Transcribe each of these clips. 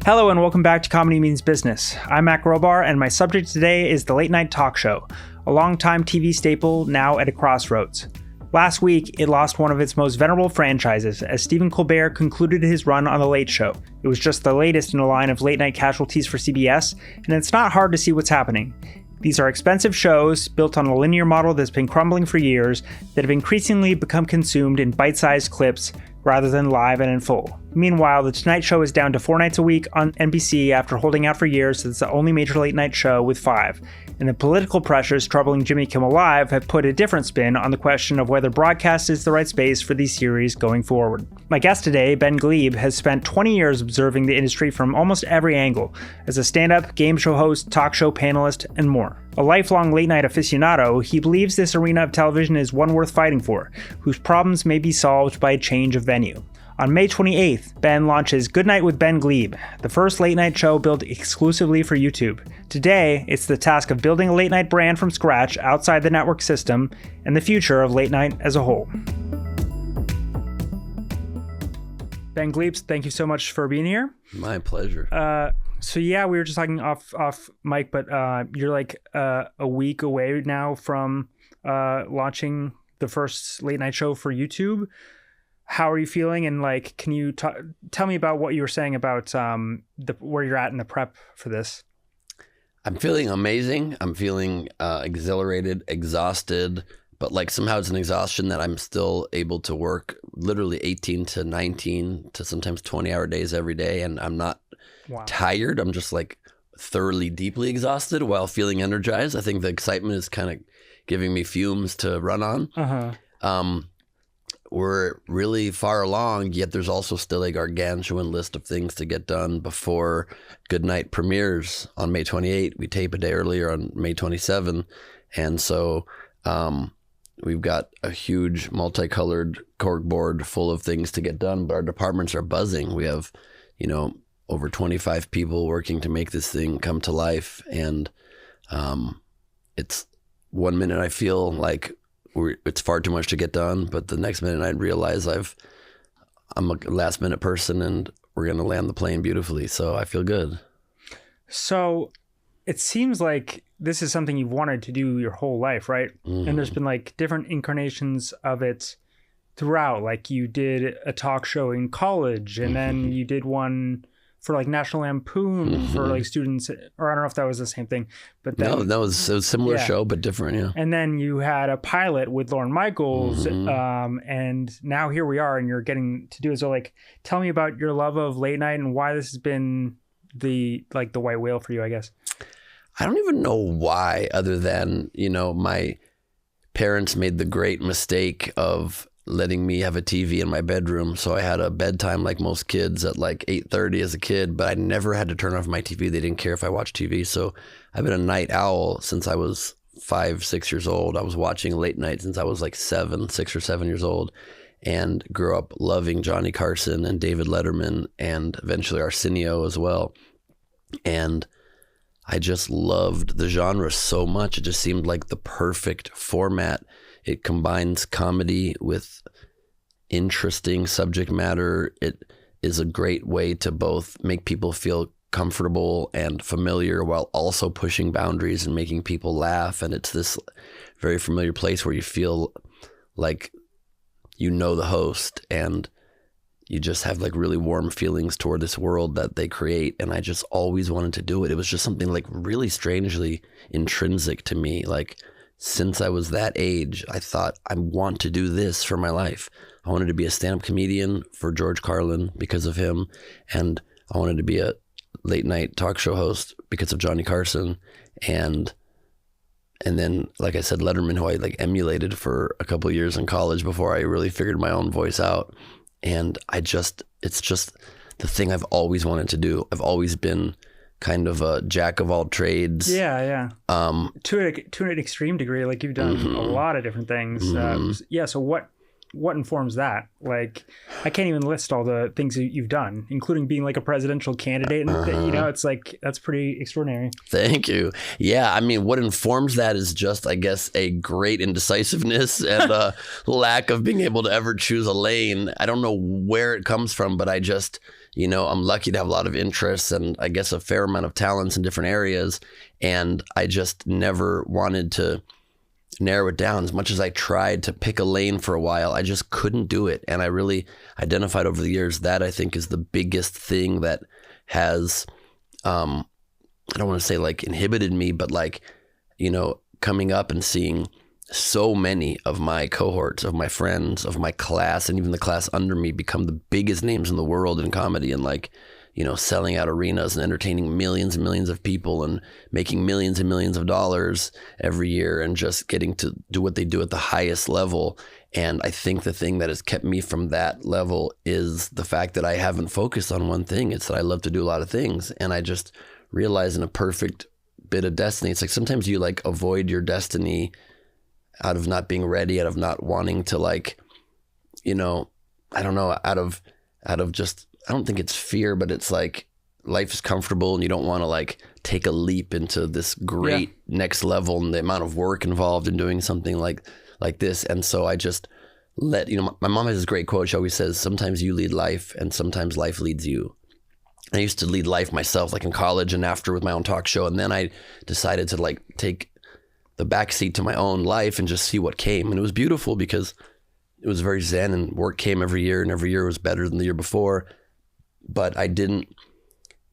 Hello and welcome back to Comedy Means Business. I'm Mac Robar, and my subject today is the late night talk show, a longtime TV staple now at a crossroads. Last week, it lost one of its most venerable franchises as Stephen Colbert concluded his run on The Late Show. It was just the latest in a line of late night casualties for CBS, and it's not hard to see what's happening. These are expensive shows built on a linear model that's been crumbling for years that have increasingly become consumed in bite-sized clips rather than live and in full. Meanwhile, The Tonight Show is down to 4 nights a week on NBC after holding out for years as the only major late night show with 5. And the political pressures troubling Jimmy Kimmel Live have put a different spin on the question of whether broadcast is the right space for these series going forward. My guest today, Ben Gleib, has spent 20 years observing the industry from almost every angle, as a stand-up, game show host, talk show panelist, and more. A lifelong late-night aficionado, he believes this arena of television is one worth fighting for, whose problems may be solved by a change of venue. On May 28th, Ben launches Good Night with Ben Gleib, the first late-night show built exclusively for YouTube. Today, it's the task of building a late-night brand from scratch outside the network system and the future of late-night as a whole. Ben Gleib, thank you so much for being here. My pleasure. So yeah, we were just talking off mic, but you're like a week away now from launching the first late night show for YouTube. How are you feeling? And like, can you tell me about what you were saying about where you're at in the prep for this? I'm feeling amazing. I'm feeling exhilarated, exhausted, but like somehow it's an exhaustion that I'm still able to work literally 18 to 19 to sometimes 20-hour days every day, and I'm not tired. I'm just like thoroughly, deeply exhausted while feeling energized. I think the excitement is kind of giving me fumes to run on. We're really far along, yet there's also still a gargantuan list of things to get done before Good Night premieres on May 28. We tape a day earlier on May 27. And so we've got a huge multicolored corkboard full of things to get done, but our departments are buzzing. We have, over 25 people working to make this thing come to life. And it's 1 minute I feel like it's far too much to get done, but the next minute I realize I'm a last minute person and we're going to land the plane beautifully. So I feel good. So it seems like this is something you've wanted to do your whole life, right? Mm-hmm. And there's been like different incarnations of it throughout. Like you did a talk show in college, and then you did one for like National Lampoon for like students, or I don't know if that was the same thing, but then, no, that was a similar show, but different. Yeah. And then you had a pilot with Lorne Michaels, and now here we are, and you're getting to do it. So like, tell me about your love of late night and why this has been the white whale for you, I guess. I don't even know why, other than, my parents made the great mistake of letting me have a TV in my bedroom. So I had a bedtime like most kids at like 8:30 as a kid, but I never had to turn off my TV. They didn't care if I watched TV. So I've been a night owl since I was 5, 6 years old. I was watching late night since I was like 6 or 7 years old, and grew up loving Johnny Carson and David Letterman and eventually Arsenio as well. And I just loved the genre so much. It just seemed like the perfect format. It combines comedy with interesting subject matter. It is a great way to both make people feel comfortable and familiar while also pushing boundaries and making people laugh. And it's this very familiar place where you feel like the host, and you just have like really warm feelings toward this world that they create. And I just always wanted to do it. It was just something like really strangely intrinsic to me. Like, since I was that age, I thought, I want to do this for my life. I wanted to be a stand-up comedian for George Carlin because of him. And I wanted to be a late night talk show host because of Johnny Carson. And then, like I said, Letterman, who I like emulated for a couple of years in college before I really figured my own voice out. And it's just the thing I've always wanted to do. I've always been kind of a jack of all trades. Yeah. To an extreme degree, like you've done a lot of different things. So what informs that? Like, I can't even list all the things that you've done, including being like a presidential candidate. And it's like, that's pretty extraordinary. Thank you. Yeah. I mean, what informs that is just, I guess, a great indecisiveness and a lack of being able to ever choose a lane. I don't know where it comes from, but I'm lucky to have a lot of interests and I guess a fair amount of talents in different areas. And I just never wanted to narrow it down. As much as I tried to pick a lane for a while, I just couldn't do it. And I really identified over the years that I think is the biggest thing that has, I don't want to say like inhibited me, but like, coming up and seeing so many of my cohorts, of my friends, of my class, and even the class under me become the biggest names in the world in comedy and like, selling out arenas and entertaining millions and millions of people and making millions and millions of dollars every year and just getting to do what they do at the highest level. And I think the thing that has kept me from that level is the fact that I haven't focused on one thing. It's that I love to do a lot of things. And I just realized in a perfect bit of destiny, it's like sometimes you like avoid your destiny out of not being ready, out of not wanting to like, I don't know, out of just, I don't think it's fear, but it's like life is comfortable and you don't want to like take a leap into this great next level and the amount of work involved in doing something like this. And so I just let, my mom has this great quote. She always says, sometimes you lead life and sometimes life leads you. I used to lead life myself, like in college and after with my own talk show. And then I decided to like take the backseat to my own life and just see what came. And it was beautiful because it was very zen and work came every year and every year was better than the year before. But I didn't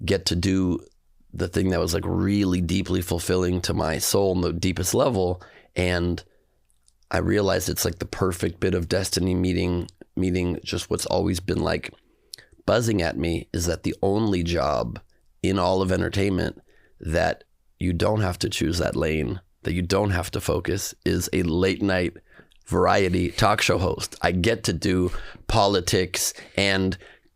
get to do the thing that was like really deeply fulfilling to my soul on the deepest level. And I realized it's like the perfect bit of destiny meeting just what's always been like buzzing at me is that the only job in all of entertainment that you don't have to choose that lane, that you don't have to focus, is a late night variety talk show host. I get to do politics and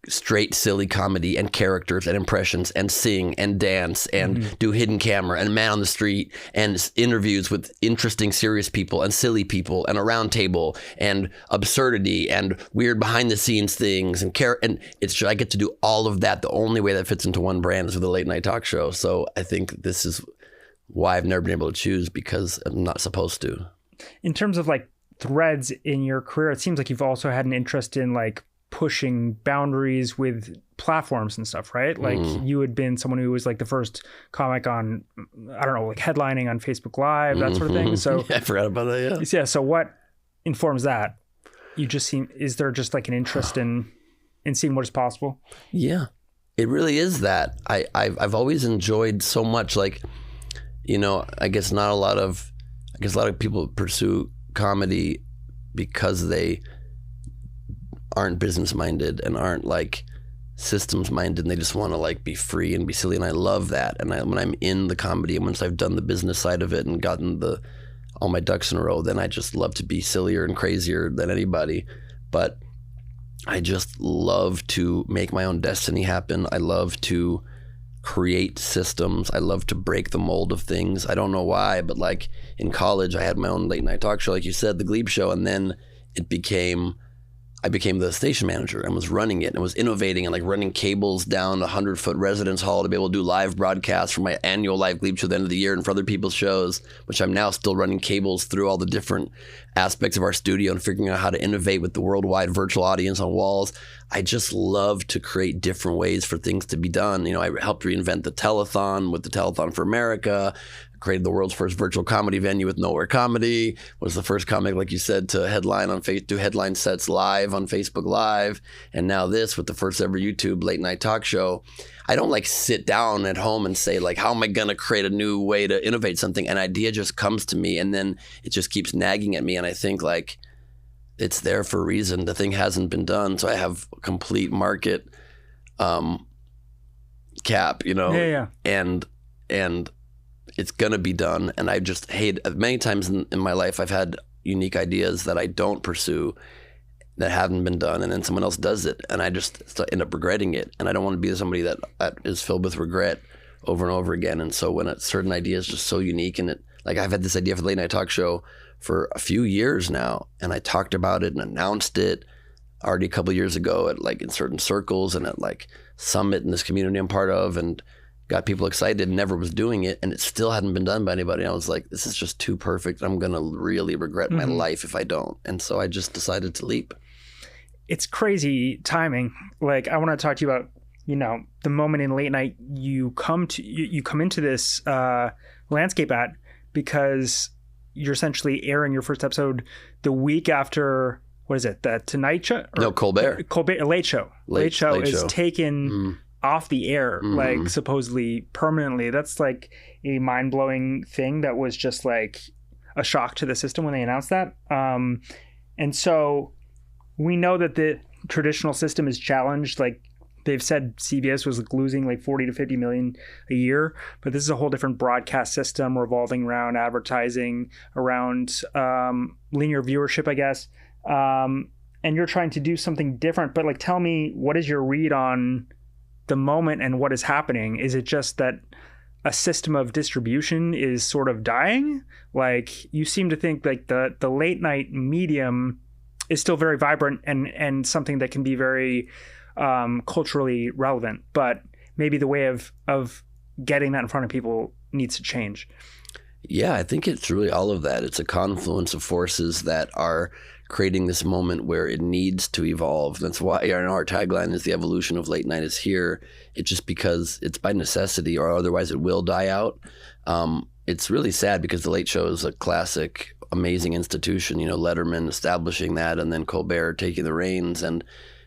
straight silly comedy and characters and impressions and sing and dance and do hidden camera and man on the street and interviews with interesting serious people and silly people and a round table and absurdity and weird behind the scenes things and it's just, I get to do all of that. The only way that fits into one brand is with a late night talk show. So I think this is why I've never been able to choose, because I'm not supposed to. In terms of like threads in your career, it seems like you've also had an interest in like pushing boundaries with platforms and stuff, right? Like you had been someone who was like the first comic on, I don't know, like headlining on Facebook Live, that sort of thing. So I forgot about that. Yeah. So what informs that? Is there just like an interest in seeing what is possible? Yeah, it really is that. I've always enjoyed so much, like, I guess a lot of people pursue comedy because they aren't business minded and aren't like systems minded, and they just want to like be free and be silly. And I love that. And when I'm in the comedy and once I've done the business side of it and gotten all my ducks in a row, then I just love to be sillier and crazier than anybody. But I just love to make my own destiny happen. I love to create systems. I love to break the mold of things. I don't know why, but like in college, I had my own late night talk show, like you said, the Gleib Show, and then I became the station manager and was running it and was innovating and like running cables down a 100-foot residence hall to be able to do live broadcasts for my annual live Gleib Show at the end of the year and for other people's shows, which I'm now still running cables through all the different aspects of our studio and figuring out how to innovate with the worldwide virtual audience on walls. I just love to create different ways for things to be done. I helped reinvent the telethon with the Telethon for America, created the world's first virtual comedy venue with Nowhere Comedy, was the first comic, like you said, to headline on do headline sets live on Facebook Live, and now this with the first ever YouTube late night talk show. I don't like sit down at home and say like, how am I gonna create a new way to innovate something? An idea just comes to me and then it just keeps nagging at me, and I think like it's there for a reason. The thing hasn't been done, so I have a complete market cap, and it's gonna be done. And I just hate, many times in my life I've had unique ideas that I don't pursue that haven't been done, and then someone else does it and I just end up regretting it, and I don't want to be somebody that is filled with regret over and over again. And so when a certain idea is just so unique, and like I've had this idea for the late night talk show for a few years now, and I talked about it and announced it already a couple of years ago at like in certain circles and at like Summit in this community I'm part of, and got people excited, and never was doing it, and it still hadn't been done by anybody. And I was like, this is just too perfect. I'm going to really regret my life if I don't. And so I just decided to leap. It's crazy timing. Like, I want to talk to you about the moment in late night you come into this landscape at, because you're essentially airing your first episode the week after, what is it, the Tonight Show? No, Colbert. Late Show. Late Show is taken off the air, like supposedly permanently. That's like a mind-blowing thing that was just like a shock to the system when they announced that. And so we know that the traditional system is challenged. Like they've said CBS was losing like 40 to 50 million a year, but this is a whole different broadcast system revolving around advertising, around linear viewership, I guess. And you're trying to do something different, but like, tell me, what is your read on the moment and what is happening? Is it just that a system of distribution is sort of dying? Like, you seem to think like the late night medium is still very vibrant and something that can be very culturally relevant, but maybe the way of getting that in front of people needs to change. Yeah, I think it's really all of that. It's a confluence of forces that are creating this moment where it needs to evolve. That's why our tagline is the evolution of late night is here. It's just because it's by necessity, or otherwise it will die out. It's really sad because the Late Show is a classic, amazing institution, Letterman establishing that, and then Colbert taking the reins. And,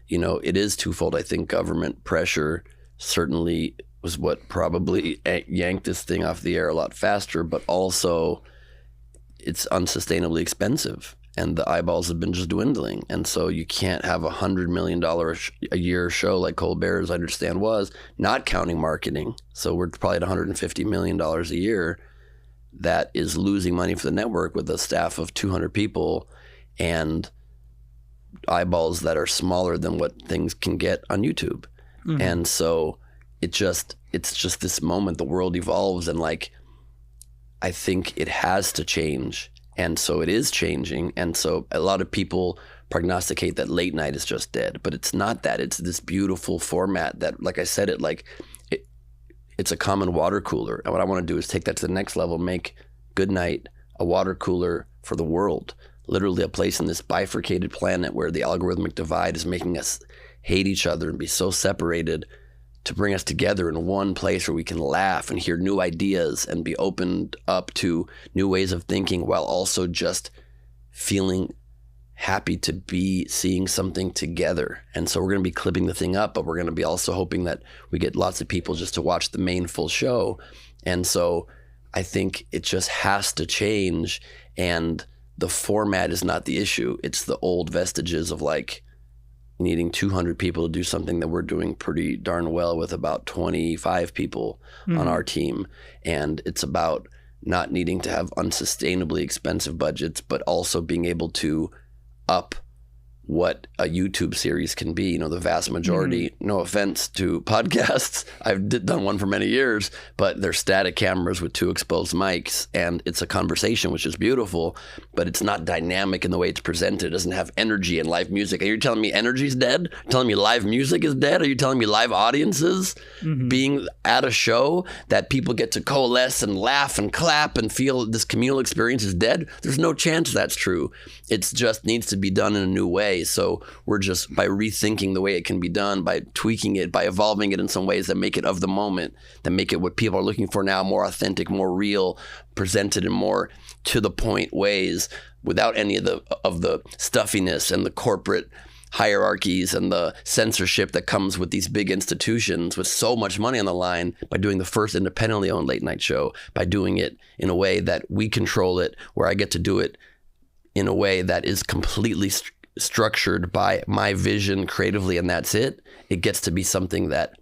it is twofold. I think government pressure certainly was what probably yanked this thing off the air a lot faster, but also it's unsustainably expensive. And the eyeballs have been just dwindling. And so you can't have $100 million a year show like Colbert's, I understand, was, not counting marketing. So we're probably at $150 million a year that is losing money for the network with a staff of 200 people and eyeballs that are smaller than what things can get on YouTube. Mm-hmm. And so it's just this moment, the world evolves, and like, I think it has to change. And so it is changing. And so a lot of people prognosticate that late night is just dead, but it's not that. It's this beautiful format that, like I said, it's a common water cooler. And what I want to do is take that to the next level, make Good Night a water cooler for the world, literally a place in this bifurcated planet where the algorithmic divide is making us hate each other and be so separated, to bring us together in one place where we can laugh and hear new ideas and be opened up to new ways of thinking, while also just feeling happy to be seeing something together. And so we're going to be clipping the thing up, but we're going to be also hoping that we get lots of people just to watch the main full show. And so I think it just has to change, and the format is not the issue. It's the old vestiges of like needing 200 people to do something that we're doing pretty darn well with about 25 people on our team. And it's about not needing to have unsustainably expensive budgets, but also being able to up what a YouTube series can be. The vast majority, no offense to podcasts, I've done one for many years, but they're static cameras with 2 exposed mics, and it's a conversation, which is beautiful, but it's not dynamic in the way it's presented. It doesn't have energy and live music. Are you telling me energy's dead? Are you telling me live music is dead? Are you telling me live audiences being at a show that people get to coalesce and laugh and clap and feel this communal experience is dead? There's no chance that's true. It just needs to be done in a new way. So we're just, by rethinking the way it can be done, by tweaking it, by evolving it in some ways that make it of the moment, that make it what people are looking for now, more authentic, more real, presented in more to the point ways, without any of the stuffiness and the corporate hierarchies and the censorship that comes with these big institutions with so much money on the line, by doing the first independently owned late night show, by doing it in a way that we control it, where I get to do it in a way that is completely structured by my vision creatively, and that's it. It gets to be something that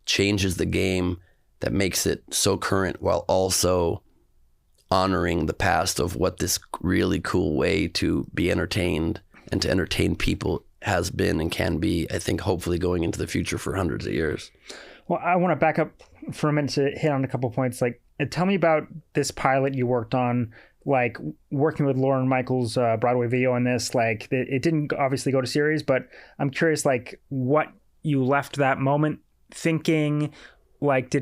changes the game, that makes it so current, while also honoring the past of what this really cool way to be entertained and to entertain people has been and can be, I think, hopefully going into the future for hundreds of years. Well, I want to back up for a minute to hit on a couple of points. Like, tell me about this pilot you worked on, like working with Lauren Michaels' Broadway video on this. Like, it didn't obviously go to series, but I'm curious, like, what you left that moment thinking. Like,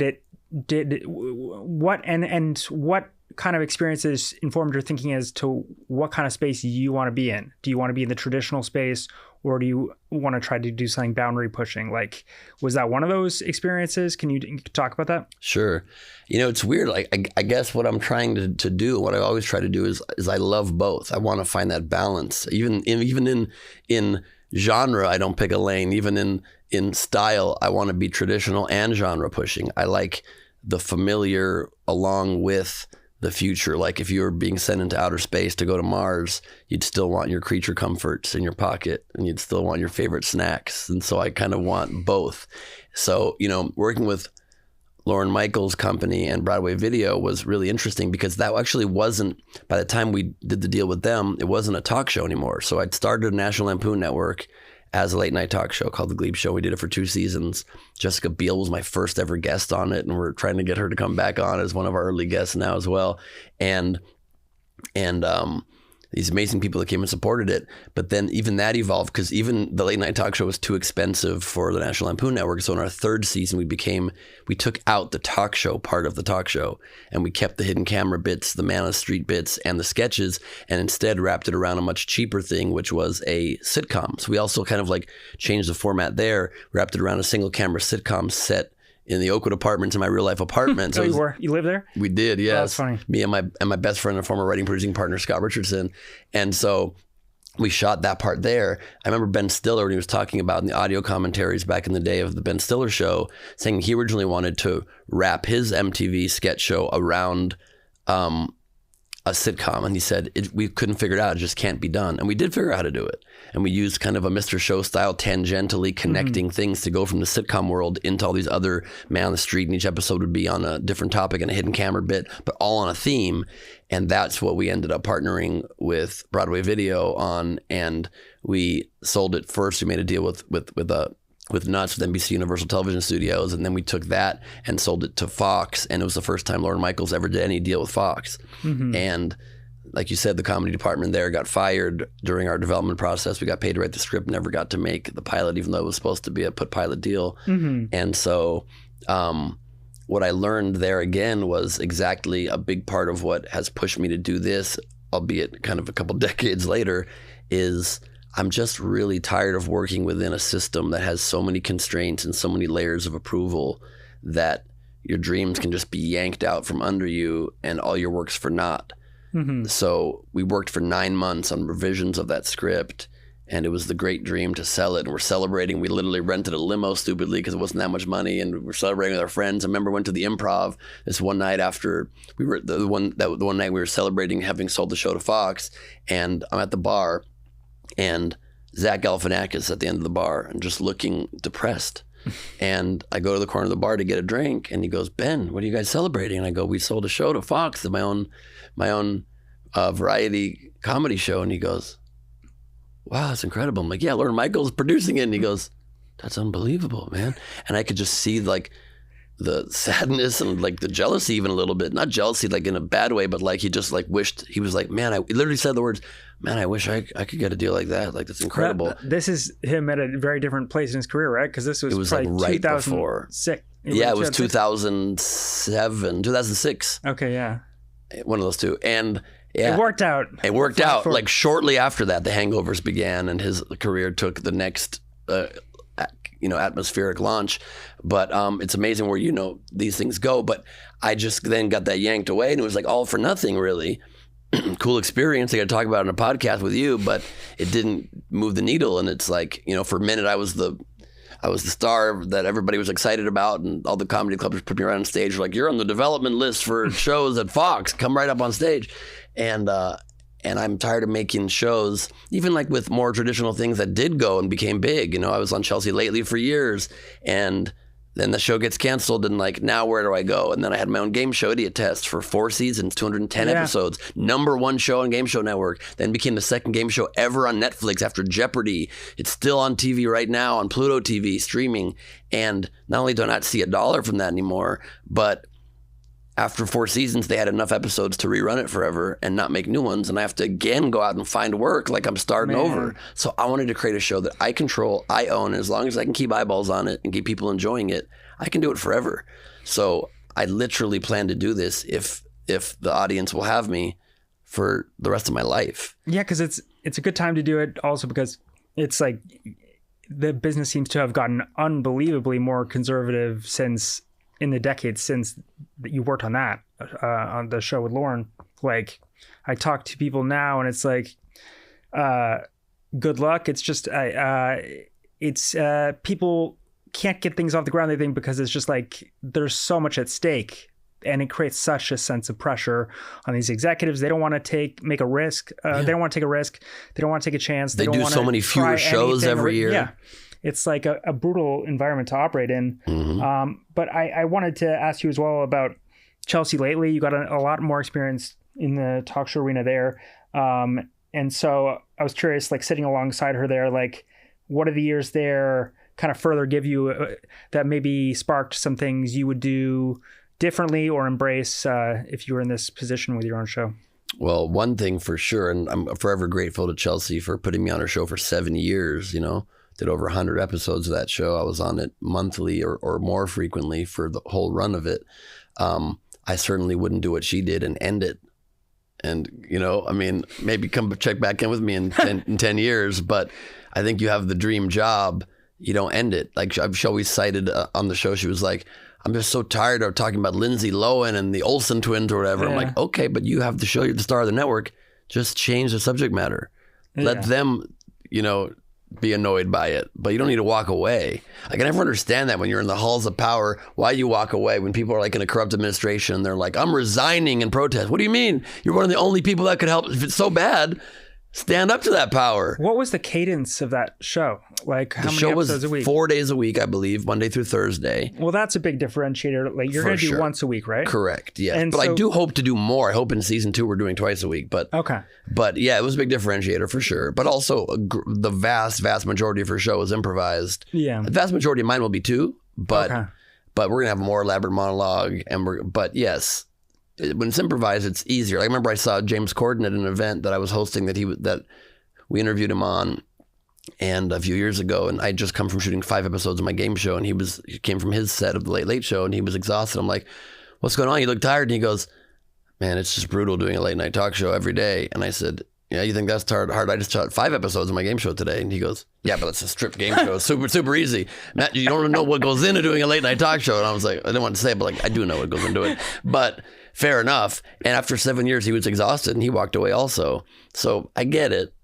what kind of experiences informed your thinking as to what kind of space you want to be in? Do you want to be in the traditional space, or do you want to try to do something boundary pushing? Like, was that one of those experiences? Can you talk about that? Sure. It's weird. Like, I guess what I'm trying to do, what I always try to do is I love both. I want to find that balance. Even in genre, I don't pick a lane. Even in style, I want to be traditional and genre pushing. I like the familiar along with the future. Like if you were being sent into outer space to go to Mars, you'd still want your creature comforts in your pocket and you'd still want your favorite snacks. And so I kind of want both. So, working with Lorne Michaels' company and Broadway Video was really interesting because that actually wasn't, by the time we did the deal with them, it wasn't a talk show anymore. So I'd started a National Lampoon Network as a late night talk show called The Gleib Show. We did it for 2 seasons. Jessica Biel was my first ever guest on it, and we're trying to get her to come back on as one of our early guests now as well. And these amazing people that came and supported it. But then even that evolved because even the late night talk show was too expensive for the National Lampoon Network. So in our 3rd season, we took out the talk show part of the talk show and we kept the hidden camera bits, the Man on the Street bits and the sketches, and instead wrapped it around a much cheaper thing, which was a sitcom. So we also kind of like changed the format there, wrapped it around a single camera sitcom set in the Oakwood Apartments in my real life apartment. So you live there? We did, yes. Oh, that's funny. Me and my best friend and former writing producing partner, Scott Richardson. And so we shot that part there. I remember Ben Stiller, when he was talking about in the audio commentaries back in the day of the Ben Stiller show, saying he originally wanted to wrap his MTV sketch show around a sitcom. And he said, we couldn't figure it out. It just can't be done. And we did figure out how to do it. And we used kind of a Mr. Show style, tangentially connecting things to go from the sitcom world into all these other Man on the Street. And each episode would be on a different topic and a hidden camera bit, but all on a theme. And that's what we ended up partnering with Broadway Video on. And we sold it first. We made a deal with Nuts, with NBC Universal Television Studios, and then we took that and sold it to Fox, and it was the first time Lorne Michaels ever did any deal with Fox. And like you said, the comedy department there got fired during our development process. We got paid to write the script, never got to make the pilot, even though it was supposed to be a put pilot deal. And so what I learned there again was exactly a big part of what has pushed me to do this, albeit kind of a couple decades later, is I'm just really tired of working within a system that has so many constraints and so many layers of approval that your dreams can just be yanked out from under you and all your work's for naught. So we worked for 9 months on revisions of that script, and it was the great dream to sell it. And we're celebrating. We literally rented a limo stupidly because it wasn't that much money, and we're celebrating with our friends. I remember went to the Improv this one night after we were the one night we were celebrating having sold the show to Fox, and I'm at the bar, and Zach Galifianakis at the end of the bar and just looking depressed. And I go to the corner of the bar to get a drink, and he goes, "Ben, what are you guys celebrating?" And I go, "We sold a show to Fox, my own variety comedy show." And he goes, "Wow, that's incredible." I'm like, "Yeah, Lorne Michaels producing it." And he goes, "That's unbelievable, man." And I could just see like the sadness and like the jealousy even a little bit. Not jealousy like in a bad way, but like he just like wished, he was like, "Man," he literally said the words, "Man, I wish I could get a deal like that. Like, that's incredible." This is him at a very different place in his career, right? Because this was like probably right before. 2006. Yeah, it was 2007, 2006. Okay, yeah. One of those two. And yeah, it worked out. It worked out. Like shortly after that, The Hangovers began and his career took the next atmospheric launch. But it's amazing where, these things go. But I just then got that yanked away, and it was like all for nothing, really. Cool experience. I got to talk about it on a podcast with you, but it didn't move the needle. And it's like, for a minute I was the star that everybody was excited about, and all the comedy clubs put me around on stage. Were like, "You're on the development list for shows at Fox. Come right up on stage." And I'm tired of making shows, even like with more traditional things that did go and became big. I was on Chelsea Lately for years, and then the show gets canceled, and like, now where do I go? And then I had my own game show, Idiot Test, for 4 seasons, 210 episodes, #1 show on Game Show Network, then became the second game show ever on Netflix after Jeopardy. It's still on TV right now on Pluto TV streaming. And not only do I not see $1 from that anymore, but after 4 seasons, they had enough episodes to rerun it forever and not make new ones. And I have to again go out and find work like I'm starting over. So I wanted to create a show that I control, I own. And as long as I can keep eyeballs on it and keep people enjoying it, I can do it forever. So I literally plan to do this if the audience will have me for the rest of my life. Yeah, because it's a good time to do it also because it's like the business seems to have gotten unbelievably more conservative since in the decades since you worked on that on the show with Lauren. Like I talk to people now and it's like, good luck. It's just, people can't get things off the ground, they think, because it's just like, there's so much at stake. And it creates such a sense of pressure on these executives. They don't want to make a risk. They don't want to take a risk. They don't want to take a chance. They don't do want so many fewer shows every year. Yeah. It's like a brutal environment to operate in. But I wanted to ask you as well about Chelsea lately. You got a lot more experience in the talk show arena there. And so I was curious, like sitting alongside her there, like what are the years there kind of further give you that maybe sparked some things you would do differently or embrace if you were in this position with your own show? Well, one thing for sure, and I'm forever grateful to Chelsea for putting me on her show for 7 years, did over 100 episodes of that show. I was on it monthly or more frequently for the whole run of it. I certainly wouldn't do what she did and end it. And, maybe come check back in with me in 10 years, but I think you have the dream job. You don't end it. Like I've always cited on the show, she was like, I'm just so tired of talking about Lindsay Lohan and the Olsen twins or whatever. Yeah. I'm like, okay, but you have the show, you're the star of the network. Just change the subject matter. Yeah. Let them, be annoyed by it, but you don't need to walk away. Like, I never understand that when you're in the halls of power, why you walk away when people are like in a corrupt administration, they're like, I'm resigning in protest. What do you mean? You're one of the only people that could help. If it's so bad, stand up to that power. What was the cadence of that show? Like how many episodes a week? 4 days a week, I believe, Monday through Thursday. Well, that's a big differentiator. Like you're going to do once a week, right? Correct. Yeah. But I do hope to do more. I hope in season 2 we're doing twice a week. But yeah, it was a big differentiator for sure. But also the vast majority of her show is improvised. Yeah. The vast majority of mine will be too. But we're going to have a more elaborate monologue. But yes. When it's improvised, it's easier. I remember I saw James Corden at an event that I was hosting that we interviewed him on, and a few years ago, and I'd just come from shooting 5 episodes of my game show, and he came from his set of the Late Late Show, and he was exhausted. I'm like, what's going on? You look tired. And he goes, man, it's just brutal doing a late night talk show every day. And I said, yeah, you think that's hard? I just shot 5 episodes of my game show today. And he goes, yeah, but it's a stripped game show. It's super easy. Matt, you don't know what goes into doing a late night talk show. And I was like, I didn't want to say it, but like, I do know what goes into it. But fair enough. And after 7 years, he was exhausted and he walked away also. So I get it.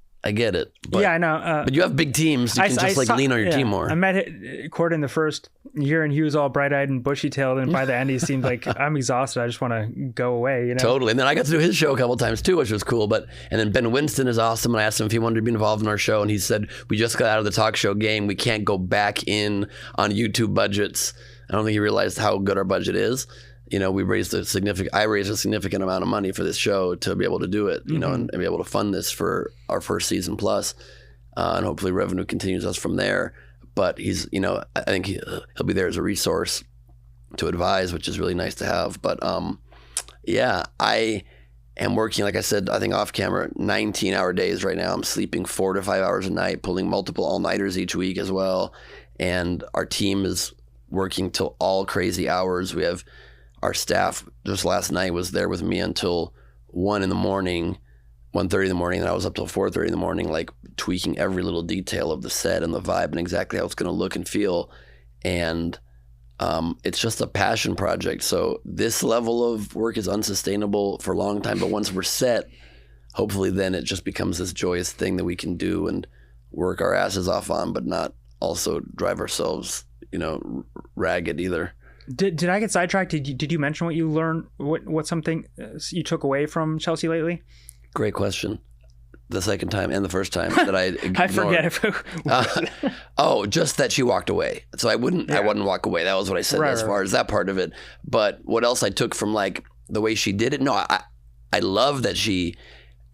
But, yeah, I know. But you have big teams. You can just lean on your team more. I met Corden the first year and he was all bright-eyed and bushy-tailed. And by the end, he seemed like, I'm exhausted. I just want to go away. Totally. And then I got to do his show a couple of times too, which was cool. And then Ben Winston is awesome. And I asked him if he wanted to be involved in our show. And he said, we just got out of the talk show game. We can't go back in on YouTube budgets. I don't think he realized how good our budget is. I raised a significant amount of money for this show to be able to do it, and be able to fund this for our first season plus, and hopefully revenue continues us from there. But he's, I think he'll be there as a resource to advise, which is really nice to have. But yeah, I am working, like I said, I think off camera, 19-hour days right now. I'm sleeping 4 to 5 hours a night, pulling multiple all-nighters each week as well. And our team is working till all crazy hours. We have our staff just last night was there with me until 1:30 in the morning, and I was up till 4:30 in the morning, like tweaking every little detail of the set and the vibe and exactly how it's going to look and feel. And it's just a passion project. So this level of work is unsustainable for a long time, but once we're set, hopefully then it just becomes this joyous thing that we can do and work our asses off on, but not also drive ourselves, ragged either. Did I get sidetracked? Did you mention what you learned? What something you took away from Chelsea lately? Great question. The second time and the first time that I ignored. I forget. Just that she walked away. So I wouldn't walk away. That was what I said as far as that part of it. But what else I took from like the way she did it? No, I love that she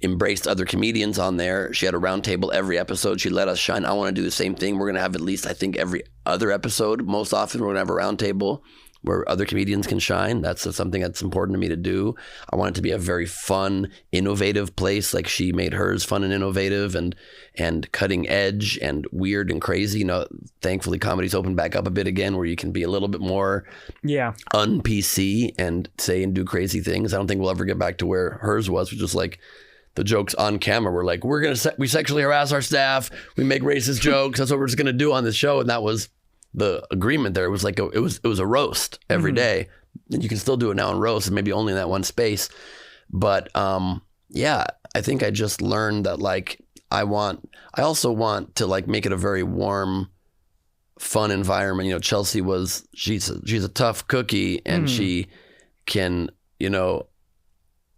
embraced other comedians on there. She had a round table every episode. She let us shine. I want to do the same thing. We're going to have at least, I think, every other episode. Most often we're going to have a round table where other comedians can shine. That's something that's important to me to do. I want it to be a very fun, innovative place. Like she made hers fun and innovative and cutting edge and weird and crazy. Thankfully comedy's opened back up a bit again where you can be a little bit more un-PC and say and do crazy things. I don't think we'll ever get back to where hers was, which was like the jokes on camera were like, we sexually harass our staff, we make racist jokes, that's what we're just gonna do on this show. And that was the agreement there. It was like it was a roast every day. And you can still do it now in roast, and maybe only in that one space. But yeah, I think I just learned that like I also want to like make it a very warm, fun environment. You know, Chelsea she's a tough cookie, and she can, you know,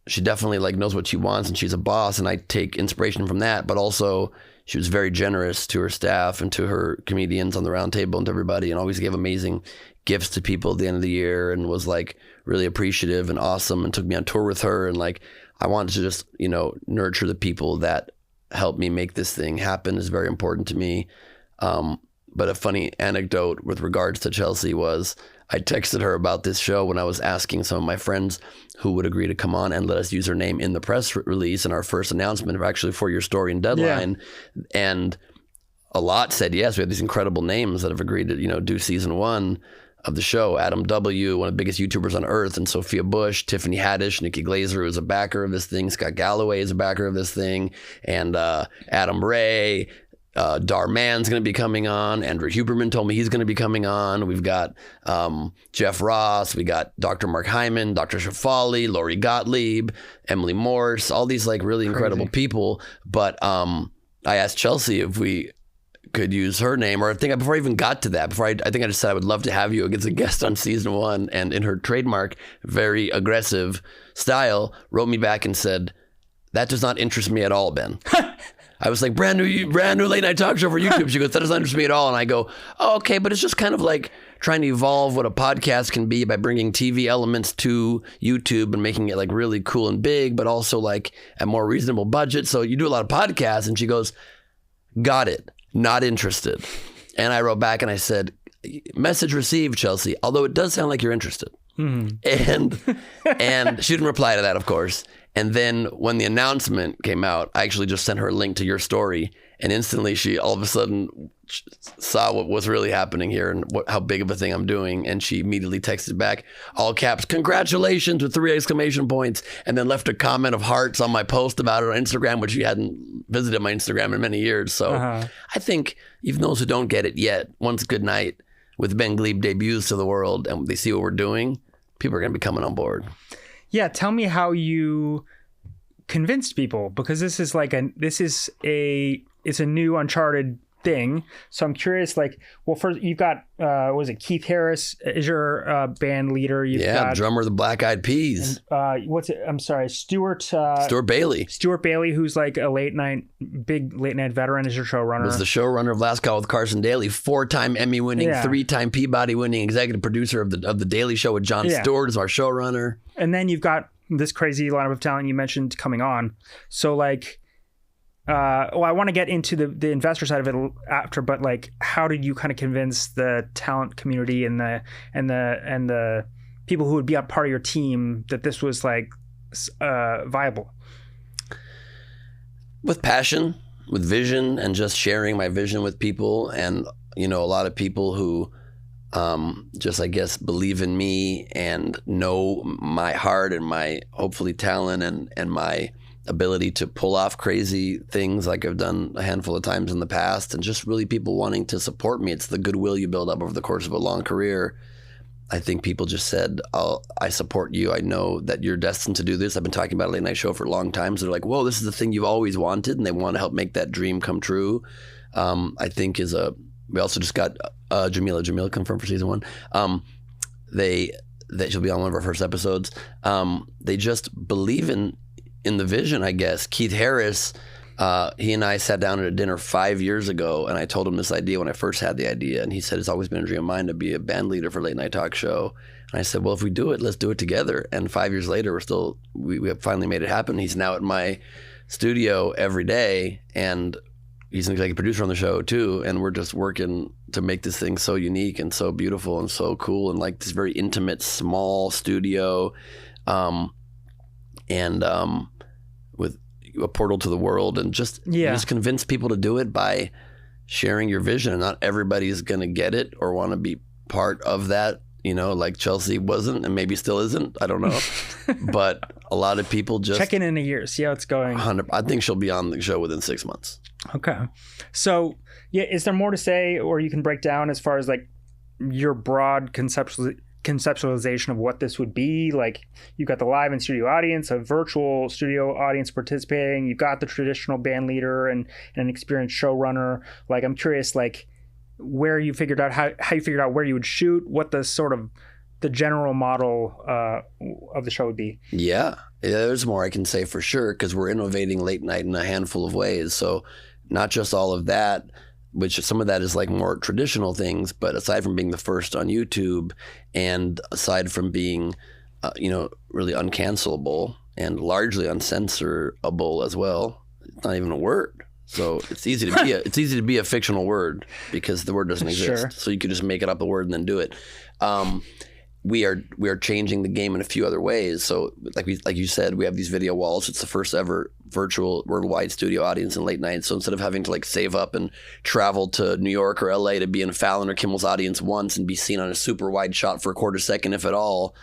she definitely like knows what she wants, and she's a boss, and I take inspiration from that. But also she was very generous to her staff and to her comedians on the round table and to everybody, and always gave amazing gifts to people at the end of the year, and was like really appreciative and awesome, and took me on tour with her. And like, I wanted to just, you know, nurture the people that helped me make this thing happen is very important to me. But a funny anecdote with regards to Chelsea was I texted her about this show when I was asking some of my friends who would agree to come on and let us use her name in the press release in our first announcement of actually For Your Story and Deadline. Yeah. And a lot said yes. We had these incredible names that have agreed to, you know, do season 1 of the show. Adam W., one of the biggest YouTubers on earth, and Sophia Bush, Tiffany Haddish, Nikki Glaser, who is a backer of this thing, Scott Galloway is a backer of this thing, and Adam Ray, Dar Mann's going to be coming on. Andrew Huberman told me he's going to be coming on. We've got Jeff Ross. We got Dr. Mark Hyman, Dr. Shafali, Lori Gottlieb, Emily Morse, all these like really incredible people. But I asked Chelsea if we could use her name, or before I even got to that, I think I just said I would love to have you as a guest on season 1, and in her trademark, very aggressive style, wrote me back and said, "That does not interest me at all, Ben." I was like, brand new late night talk show for YouTube. She goes, "That doesn't interest me at all." And I go, "Oh, okay, but it's just kind of like trying to evolve what a podcast can be by bringing TV elements to YouTube and making it like really cool and big, but also like at more reasonable budget. So you do a lot of podcasts." And she goes, "Got it. Not interested." And I wrote back and I said, "Message received, Chelsea, although it does sound like you're interested." And she didn't reply to that, of course. And then when the announcement came out, I actually just sent her a link to your story, and instantly she all of a sudden saw what was really happening here and how big of a thing I'm doing. And she immediately texted back, all caps, "Congratulations," with 3 exclamation points, and then left a comment of hearts on my post about it on Instagram, which she hadn't visited my Instagram in many years. So I think even those who don't get it yet, once Good Night with Ben Gleib debuts to the world and they see what we're doing, people are going to be coming on board. Yeah, tell me how you convinced people, because this is a new uncharted thing. So I'm curious, like, well, first you've got, was it Keith Harris is your band leader? You've got drummer of the Black Eyed Peas. I'm sorry, Stuart Bailey. Stuart Bailey, who's like a big late night veteran, is your showrunner. Was the showrunner of Last Call with Carson Daly, 4-time Emmy winning, 3-time Peabody winning executive producer of the Daily Show with Jon Stewart is our showrunner. And then you've got this crazy lineup of talent you mentioned coming on. So like, I want to get into the investor side of it after, but like, how did you kind of convince the talent community and the people who would be a part of your team that this was like viable? With passion, with vision, and just sharing my vision with people. And, you know, a lot of people who just, I guess, believe in me and know my heart and my hopefully talent and my ability to pull off crazy things like I've done a handful of times in the past, and just really people wanting to support me. It's the goodwill you build up over the course of a long career. I think people just said, I support you. I know that you're destined to do this. I've been talking about a late night show for a long time. So they're like, whoa, this is the thing you've always wanted. And they want to help make that dream come true. I think we also just got Jamila confirmed for season 1. She'll be on one of our first episodes. They just believe in the vision, I guess. Keith Harris, he and I sat down at a dinner 5 years ago, and I told him this idea when I first had the idea, and he said, "It's always been a dream of mine to be a band leader for a late night talk show." And I said, "Well, if we do it, let's do it together." And 5 years later, we have finally made it happen. He's now at my studio every day, and he's an executive producer on the show too, and we're just working to make this thing so unique and so beautiful and so cool, and like this very intimate, small studio, with a portal to the world, and just you just convince people to do it by sharing your vision. And not everybody's going to get it or want to be part of that like Chelsea wasn't and maybe still isn't. I don't know. But a lot of people just check in a year, see how it's going. I think she'll be on the show within 6 months. Okay. So, yeah, is there more to say or you can break down as far as like your broad conceptualization of what this would be? Like, you've got the live and studio audience, a virtual studio audience participating. You've got the traditional band leader and an experienced showrunner. Like, I'm curious, like, where you figured out how you figured out where you would shoot, what the sort of the general model of the show would be. Yeah, there's more I can say for sure, because we're innovating late night in a handful of ways. So not just all of that, which some of that is like more traditional things, but aside from being the first on YouTube and aside from being, really uncancelable and largely uncensorable as well, it's not even a word. So it's easy to be a fictional word because the word doesn't exist. Sure. So you could just make it up a word and then do it. We are changing the game in a few other ways. So like you said, we have these video walls. It's the first ever virtual worldwide studio audience in late night. So instead of having to like save up and travel to New York or LA to be in Fallon or Kimmel's audience once and be seen on a super wide shot for a quarter second, if at all,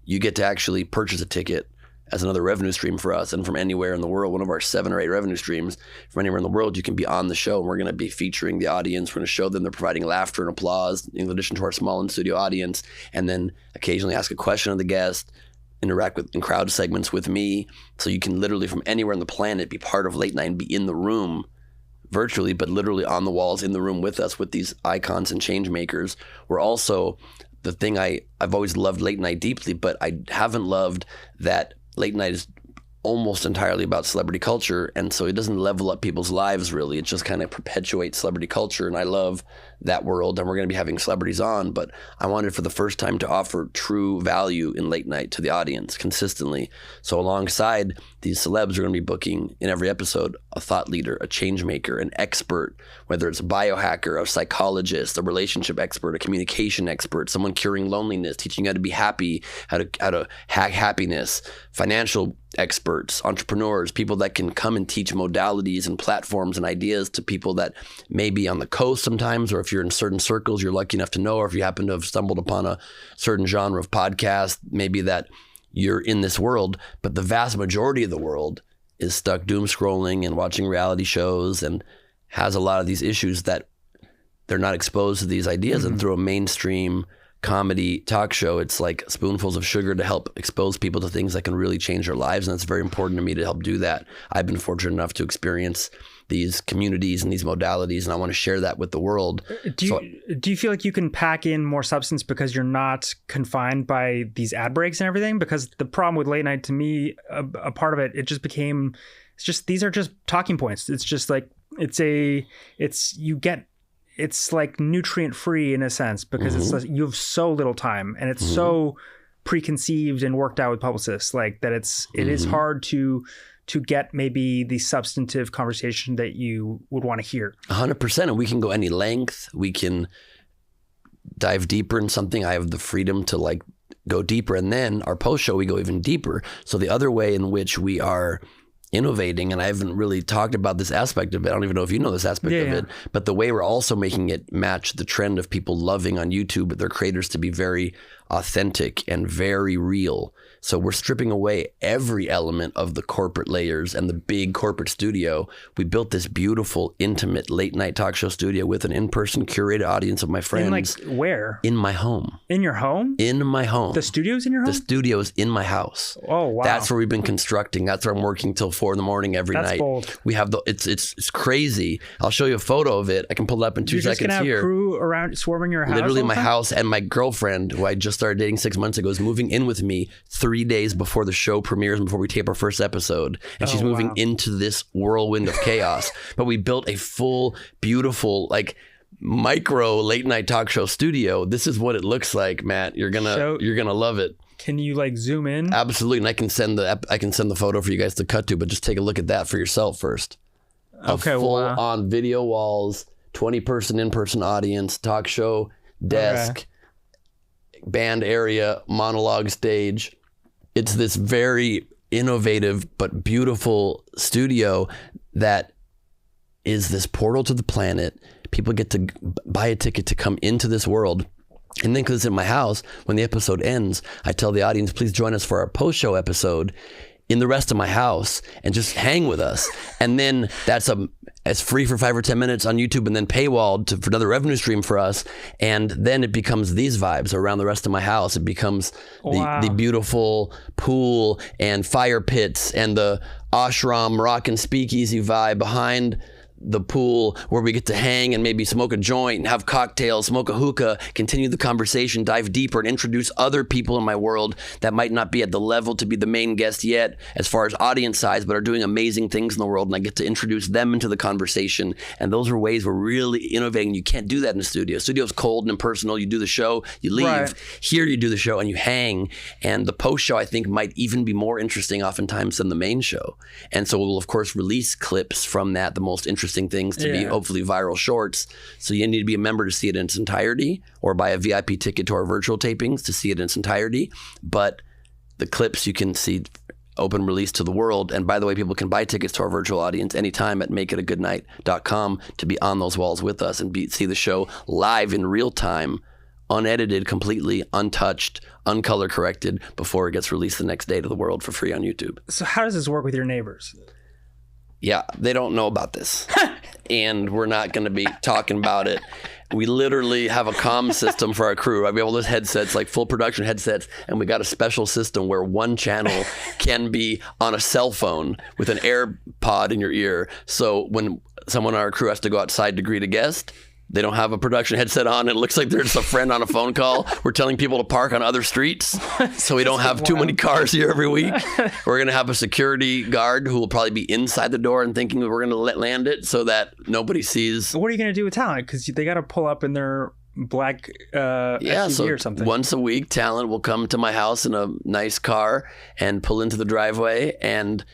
you get to actually purchase a ticket as another revenue stream for us. And from anywhere in the world, one of our 7 or 8 revenue streams, from anywhere in the world, you can be on the show. And we're going to be featuring the audience. We're going to show them they're providing laughter and applause in addition to our small in-studio audience. And then occasionally ask a question of the guest, interact with in crowd segments with me. So you can literally from anywhere on the planet be part of late night and be in the room virtually, but literally on the walls in the room with us with these icons and change makers. We're also, the thing I've always loved late night deeply, but I haven't loved that late night is almost entirely about celebrity culture, and so it doesn't level up people's lives really. It just kind of perpetuates celebrity culture, and I love that world, and we're going to be having celebrities on, but I wanted for the first time to offer true value in late night to the audience consistently. So alongside these celebs, we're going to be booking in every episode a thought leader, a change maker, an expert, whether it's a biohacker, a psychologist, a relationship expert, a communication expert, someone curing loneliness, teaching you how to be happy, how to hack happiness, financial experts, entrepreneurs, people that can come and teach modalities and platforms and ideas to people that may be on the coast sometimes, or if you're in certain circles you're lucky enough to know, or if you happen to have stumbled upon a certain genre of podcast, maybe that you're in this world, but the vast majority of the world is stuck doom scrolling and watching reality shows and has a lot of these issues that they're not exposed to these ideas. And through a mainstream comedy talk show, it's like spoonfuls of sugar to help expose people to things that can really change their lives, and it's very important to me to help do that. I've been fortunate enough to experience these communities and these modalities, and I want to share that with the world. Do you feel like you can pack in more substance because you're not confined by these ad breaks and everything? Because the problem with late night, to me, a part of it, it just became, these are just talking points. It's just like, it's like nutrient free in a sense, because it's like you have so little time, and it's so preconceived and worked out with publicists, like that it is hard to get maybe the substantive conversation that you would want to hear. 100%. And we can go any length. We can dive deeper in something. I have the freedom to like go deeper. And then our post show, we go even deeper. So the other way in which we are innovating, and I haven't really talked about this aspect of it. I don't even know if you know this aspect of it, but the way we're also making it match the trend of people loving on YouTube, their creators to be very authentic and very real. So we're stripping away every element of the corporate layers and the big corporate studio. We built this beautiful, intimate late night talk show studio with an in-person curated audience of my friends. In like where? In my home. In your home? In my home. The studio's in your home? The studio's in my house. Oh, wow. That's where we've been constructing. That's where I'm working till 4 a.m. every night. That's bold. We have it's crazy. I'll show you a photo of it. I can pull it up in 2 seconds here. You're just going to have crew around swarming your house? Literally my house, and my girlfriend, who I just started dating 6 months ago, is moving in with me 3 days before the show premieres and before we tape our first episode. And she's moving into this whirlwind of chaos. But we built a full, beautiful, like micro late night talk show studio. This is what it looks like, Matt. You're gonna love it. Can you like zoom in? Absolutely. And I can send the photo for you guys to cut to, but just take a look at that for yourself first. Okay, a full on video walls, 20-person in-person audience, talk show, desk, band area, monologue stage. It's this very innovative but beautiful studio that is this portal to the planet. People get to buy a ticket to come into this world. And then because it's in my house, when the episode ends, I tell the audience, please join us for our post-show episode in the rest of my house and just hang with us. And then it's free for 5 or 10 minutes on YouTube and then paywalled for another revenue stream for us. And then it becomes these vibes around the rest of my house. It becomes the beautiful pool and fire pits and the ashram Moroccan speakeasy vibe behind the pool, where we get to hang and maybe smoke a joint and have cocktails, smoke a hookah, continue the conversation, dive deeper, and introduce other people in my world that might not be at the level to be the main guest yet as far as audience size, but are doing amazing things in the world, and I get to introduce them into the conversation. And those are ways we're really innovating. You can't do that in the studio. Studio's cold and impersonal. You do the show, you leave. Right. Here you do the show and you hang, and the post show I think might even be more interesting oftentimes than the main show. And so we'll of course release clips from that, the most interesting things to be hopefully viral shorts. So you need to be a member to see it in its entirety, or buy a VIP ticket to our virtual tapings to see it in its entirety. But the clips you can see open release to the world. And by the way, people can buy tickets to our virtual audience anytime at makeitagoodnight.com to be on those walls with us and see the show live in real time, unedited, completely untouched, uncolor corrected, before it gets released the next day to the world for free on YouTube. So how does this work with your neighbors? Yeah, they don't know about this. And we're not going to be talking about it. We literally have a comm system for our crew. We have all those headsets, like full production headsets, and we got a special system where one channel can be on a cell phone with an AirPod in your ear. So when someone on our crew has to go outside to greet a guest, they don't have a production headset on. It looks like they're just a friend on a phone call. We're telling people to park on other streets so we don't have too many cars here every week. We're going to have a security guard who will probably be inside the door and thinking we're going to land it so that nobody sees. What are you going to do with talent? Because they got to pull up in their black SUV or something. Once a week, talent will come to my house in a nice car and pull into the driveway, and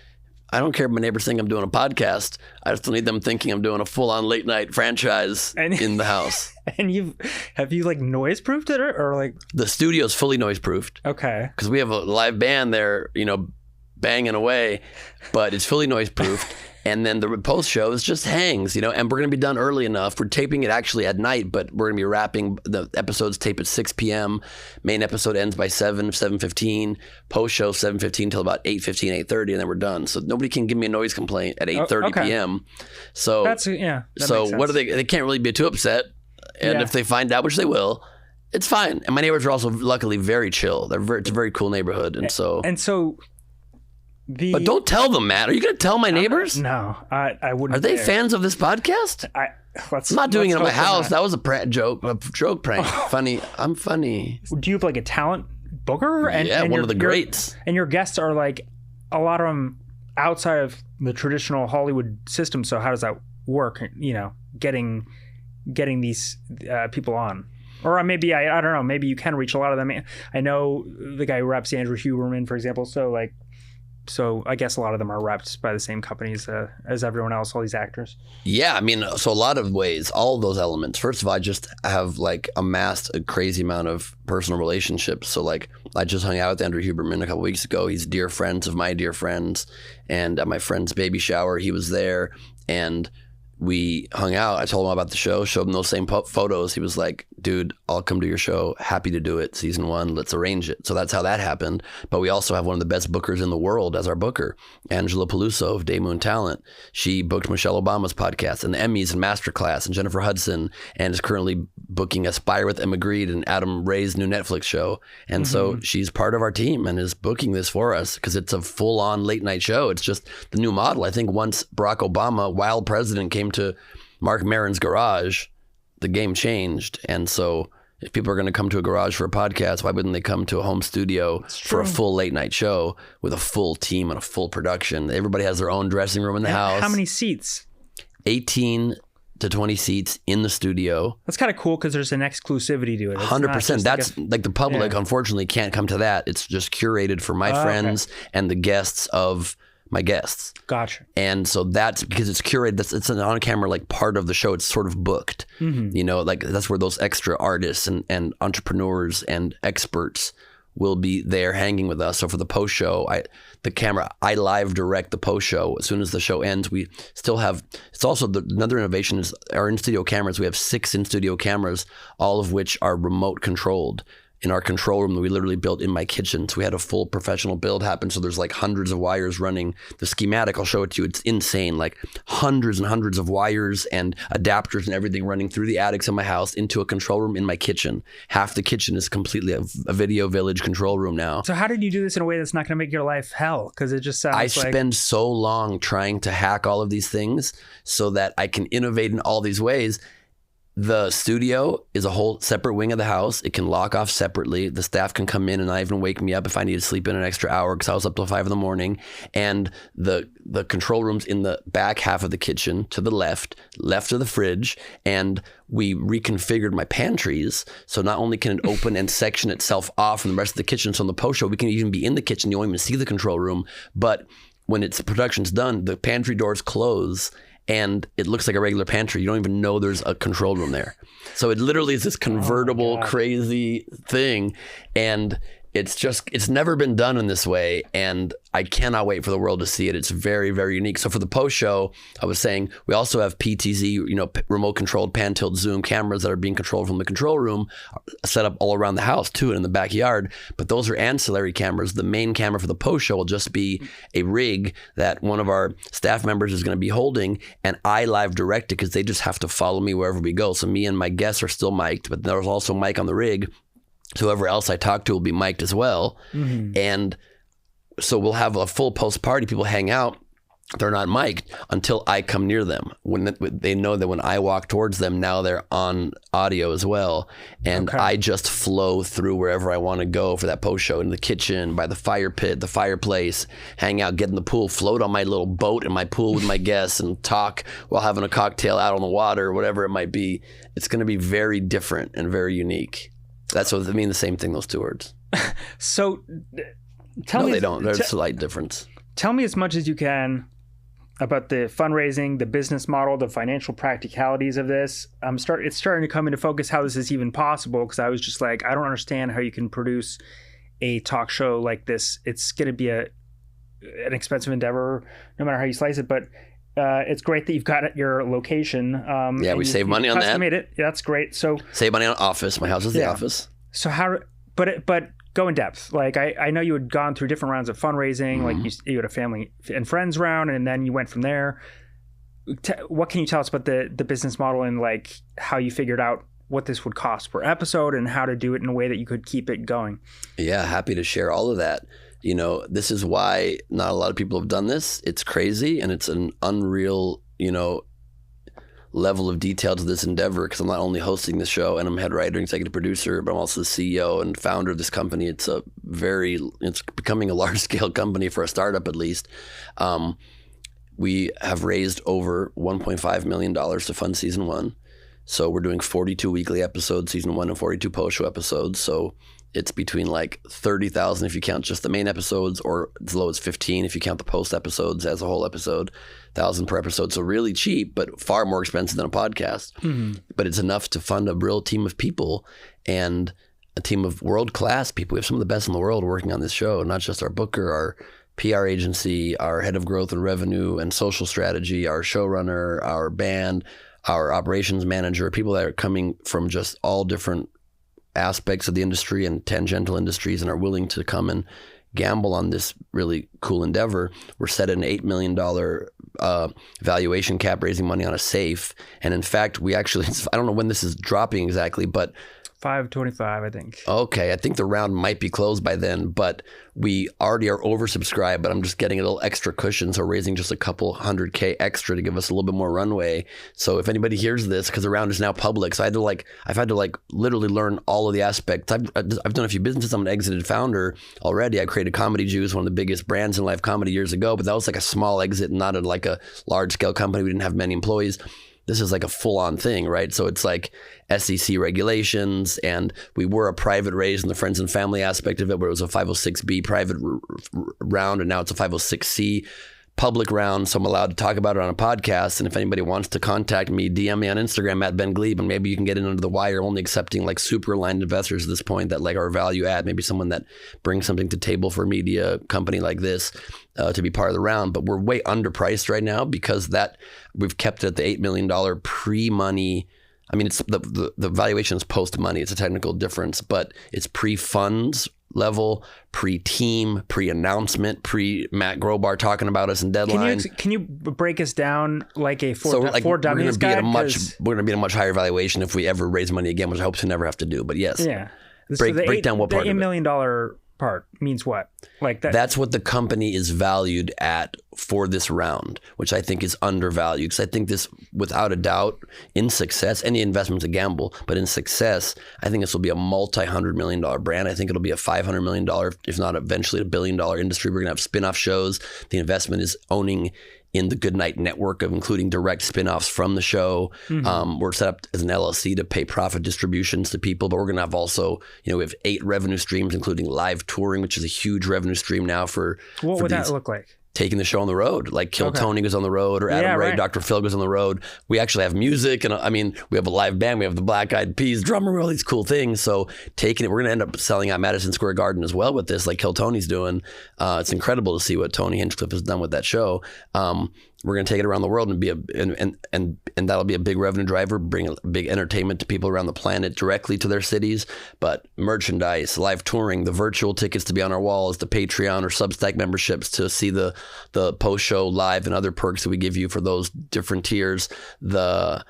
I don't care if my neighbors think I'm doing a podcast. I just don't need them thinking I'm doing a full-on late-night franchise in the house. And have you like noise-proofed it or like? The studio's fully noise-proofed. Okay. Because we have a live band there, banging away, but it's fully noise-proofed. And then the post show is just hangs, and we're going to be done early enough. We're taping it actually at night, but we're going to be wrapping. The episodes tape at 6 p.m. Main episode ends by 7:15. Post show 7:15 till about 8:15, 8:30, and then we're done. So nobody can give me a noise complaint at 8:30 p.m. So that so what are they can't really be too upset. And if they find out, which they will, it's fine. And my neighbors are also luckily very chill. It's a very cool neighborhood. And so but don't tell them, Matt. Are you going to tell my neighbors? No, I wouldn't. Are they fans of this podcast? I'm not doing it in my house. That was a joke prank. Funny. I'm funny. Do you have like a talent booker? And one of the greats. And your guests are like, a lot of them outside of the traditional Hollywood system. So how does that work? Getting these people on. Or maybe, I don't know, maybe you can reach a lot of them. I know the guy who raps Andrew Huberman, for example. So I guess a lot of them are repped by the same companies as everyone else, all these actors. Yeah, so a lot of ways, all of those elements. First of all, I just have amassed a crazy amount of personal relationships. So I just hung out with Andrew Huberman a couple weeks ago. He's dear friends of my dear friends. And at my friend's baby shower, he was there. And we hung out. I told him about the show, showed him those same photos. He was like, dude, I'll come to your show. Happy to do it. Season 1, let's arrange it. So that's how that happened. But we also have one of the best bookers in the world as our booker, Angela Peluso of Day Moon Talent. She booked Michelle Obama's podcast and the Emmys and Masterclass and Jennifer Hudson, and is currently booking Aspire with Emma Grede and Adam Ray's new Netflix show. And so she's part of our team and is booking this for us because it's a full-on late-night show. It's just the new model. I think once Barack Obama, while president, came to Mark Maron's garage, the game changed. And so if people are going to come to a garage for a podcast, why wouldn't they come to a home studio for a full late night show with a full team and a full production? Everybody has their own dressing room in the house. How many seats? 18 to 20 seats in the studio. That's kind of cool because there's an exclusivity to it. 100%. That's the public, unfortunately, can't come to that. It's just curated for my friends and the guests of my guests. Gotcha. And so that's because it's curated. It's an on-camera part of the show. It's sort of booked. That's where those extra artists and entrepreneurs and experts will be there hanging with us. So for the post show, I live direct the post show. As soon as the show ends, we still have, it's also another innovation is our in-studio cameras. We have 6 in-studio cameras, all of which are remote controlled. In our control room that we literally built in my kitchen. So we had a full professional build happen. So there's like hundreds of wires running. The schematic, I'll show it to you. It's insane. Like hundreds and hundreds of wires and adapters and everything running through the attics in my house into a control room in my kitchen. Half the kitchen is completely a video village control room now. So how did you do this in a way that's not going to make your life hell? Because it just sounds I spend so long trying to hack all of these things so that I can innovate in all these ways. The studio is a whole separate wing of the house. It can lock off separately. The staff can come in and not even wake me up if I need to sleep in an extra hour because I was up till 5 a.m. And the control room's in the back half of the kitchen to the left of the fridge. And we reconfigured my pantries. So not only can it open and section itself off from the rest of the kitchen. So in the post show, we can even be in the kitchen. You won't even see the control room. But when production's done, the pantry doors close and it looks like a regular pantry. You don't even know there's a control room there. So it literally is this convertible, crazy thing. And it's never been done in this way. And I cannot wait for the world to see it. It's very, very unique. So for the post show, I was saying, we also have PTZ, remote controlled pan tilt zoom cameras that are being controlled from the control room, set up all around the house too, and in the backyard. But those are ancillary cameras. The main camera for the post show will just be a rig that one of our staff members is going to be holding, and I live direct it because they just have to follow me wherever we go. So me and my guests are still mic'd, but there's also a mic on the rig. So whoever else I talk to will be mic'd as well. Mm-hmm. And so we'll have a full post party. People hang out. They're not mic'd until I come near them. When they know that when I walk towards them, now they're on audio as well. And I just flow through wherever I want to go for that post show, in the kitchen, by the fire pit, the fireplace, hang out, get in the pool, float on my little boat in my pool with my guests and talk while having a cocktail out on the water, whatever it might be. It's going to be very different and very unique. That's what they mean, the same thing, those 2 words. So tell me. No, they don't. There's a slight difference. Tell me as much as you can about the fundraising, the business model, the financial practicalities of this. It's starting to come into focus how this is even possible, because I was just like, I don't understand how you can produce a talk show like this. It's going to be an expensive endeavor, no matter how you slice it, but it's great that you've got at your location. We save money on that. It. Yeah, that's great. So save money on office. My house is the office. So but go in depth. Like I know you had gone through different rounds of fundraising. Mm-hmm. Like you had a family and friends round, and then you went from there. What can you tell us about the business model and like how you figured out what this would cost per episode and how to do it in a way that you could keep it going? Yeah, happy to share all of that. This is why not a lot of people have done this. It's crazy, and it's an unreal, level of detail to this endeavor, because I'm not only hosting the show and I'm head writer and executive producer, but I'm also the CEO and founder of this company. It's becoming a large scale company for a startup, at least. We have raised over $1.5 million to fund season 1. So we're doing 42 weekly episodes, season 1, and 42 post-show episodes. So it's between like 30,000 if you count just the main episodes, or as low as 15 if you count the post episodes as a whole episode, 1,000 per episode. So really cheap, but far more expensive than a podcast. Mm-hmm. But it's enough to fund a real team of people, and a team of world-class people. We have some of the best in the world working on this show, not just our booker, our PR agency, our head of growth and revenue and social strategy, our showrunner, our band, our operations manager, people that are coming from just all different aspects of the industry and tangential industries and are willing to come and gamble on this really cool endeavor. We're set at an $8 million valuation cap, raising money on a safe. And in fact, I don't know when this is dropping exactly, but 525, I think. Okay, I think the round might be closed by then, but we already are oversubscribed, but I'm just getting a little extra cushion, so raising just a couple $100K extra to give us a little bit more runway. So if anybody hears this, because the round is now public, so I've had to literally learn all of the aspects. I've done a few businesses. I'm an exited founder already. I created Comedy Juice, one of the biggest brands in live comedy years ago, but that was like a small exit, not a large scale company. We didn't have many employees. This is like a full-on thing, right? So it's like SEC regulations, and we were a private raise in the friends and family aspect of it, where it was a 506B private round, and now it's a 506C public round, so I'm allowed to talk about it on a podcast. And if anybody wants to contact me, DM me on Instagram at Ben Gleib, and maybe you can get in under the wire, only accepting like super aligned investors at this point that like are value add, maybe someone that brings something to table for a media company like this to be part of the round. But we're way underpriced right now because that we've kept it at the $8 million pre-money. I mean, it's the valuation is post-money. It's a technical difference, but it's pre-funds level, pre-team, pre-announcement, pre-Matt Grobar talking about us in deadline. Can you break us down like a four dummies guide? We're going to be at a much higher valuation if we ever raise money again, which I hope to never have to do. But yes, yeah. Break down what part the $8 of it. million part means what? Like that. That's what the company is valued at for this round, which I think is undervalued. Because I think this, without a doubt, in success, any investment's a gamble, but in success, I think this will be a multi-$100 million brand. I think it'll be a $500 million, if not eventually a $1 billion industry. We're going to have spin-off shows. The investment is owning in the Goodnight network of including direct spin-offs from the show. We're set up as an LLC to pay profit distributions to people, but we're going to have also, we have 8 revenue streams, including live touring, which is a huge revenue stream now for What would that look like? Taking the show on the road, like Kill Tony goes on the road, or Adam Ray, Dr. Phil goes on the road. We actually have music, and I mean, we have a live band, we have the Black Eyed Peas drummer, all these cool things. So taking it, we're going to end up selling out Madison Square Garden as well with this, like Kill Tony's doing. It's incredible to see what Tony Hinchcliffe has done with that show. We're going to take it around the world and be and that'll be a big revenue driver, bring a big entertainment to people around the planet directly to their cities. But merchandise, live touring, the virtual tickets to be on our walls, the Patreon or Substack memberships to see the post show live and other perks that we give you for those different tiers, the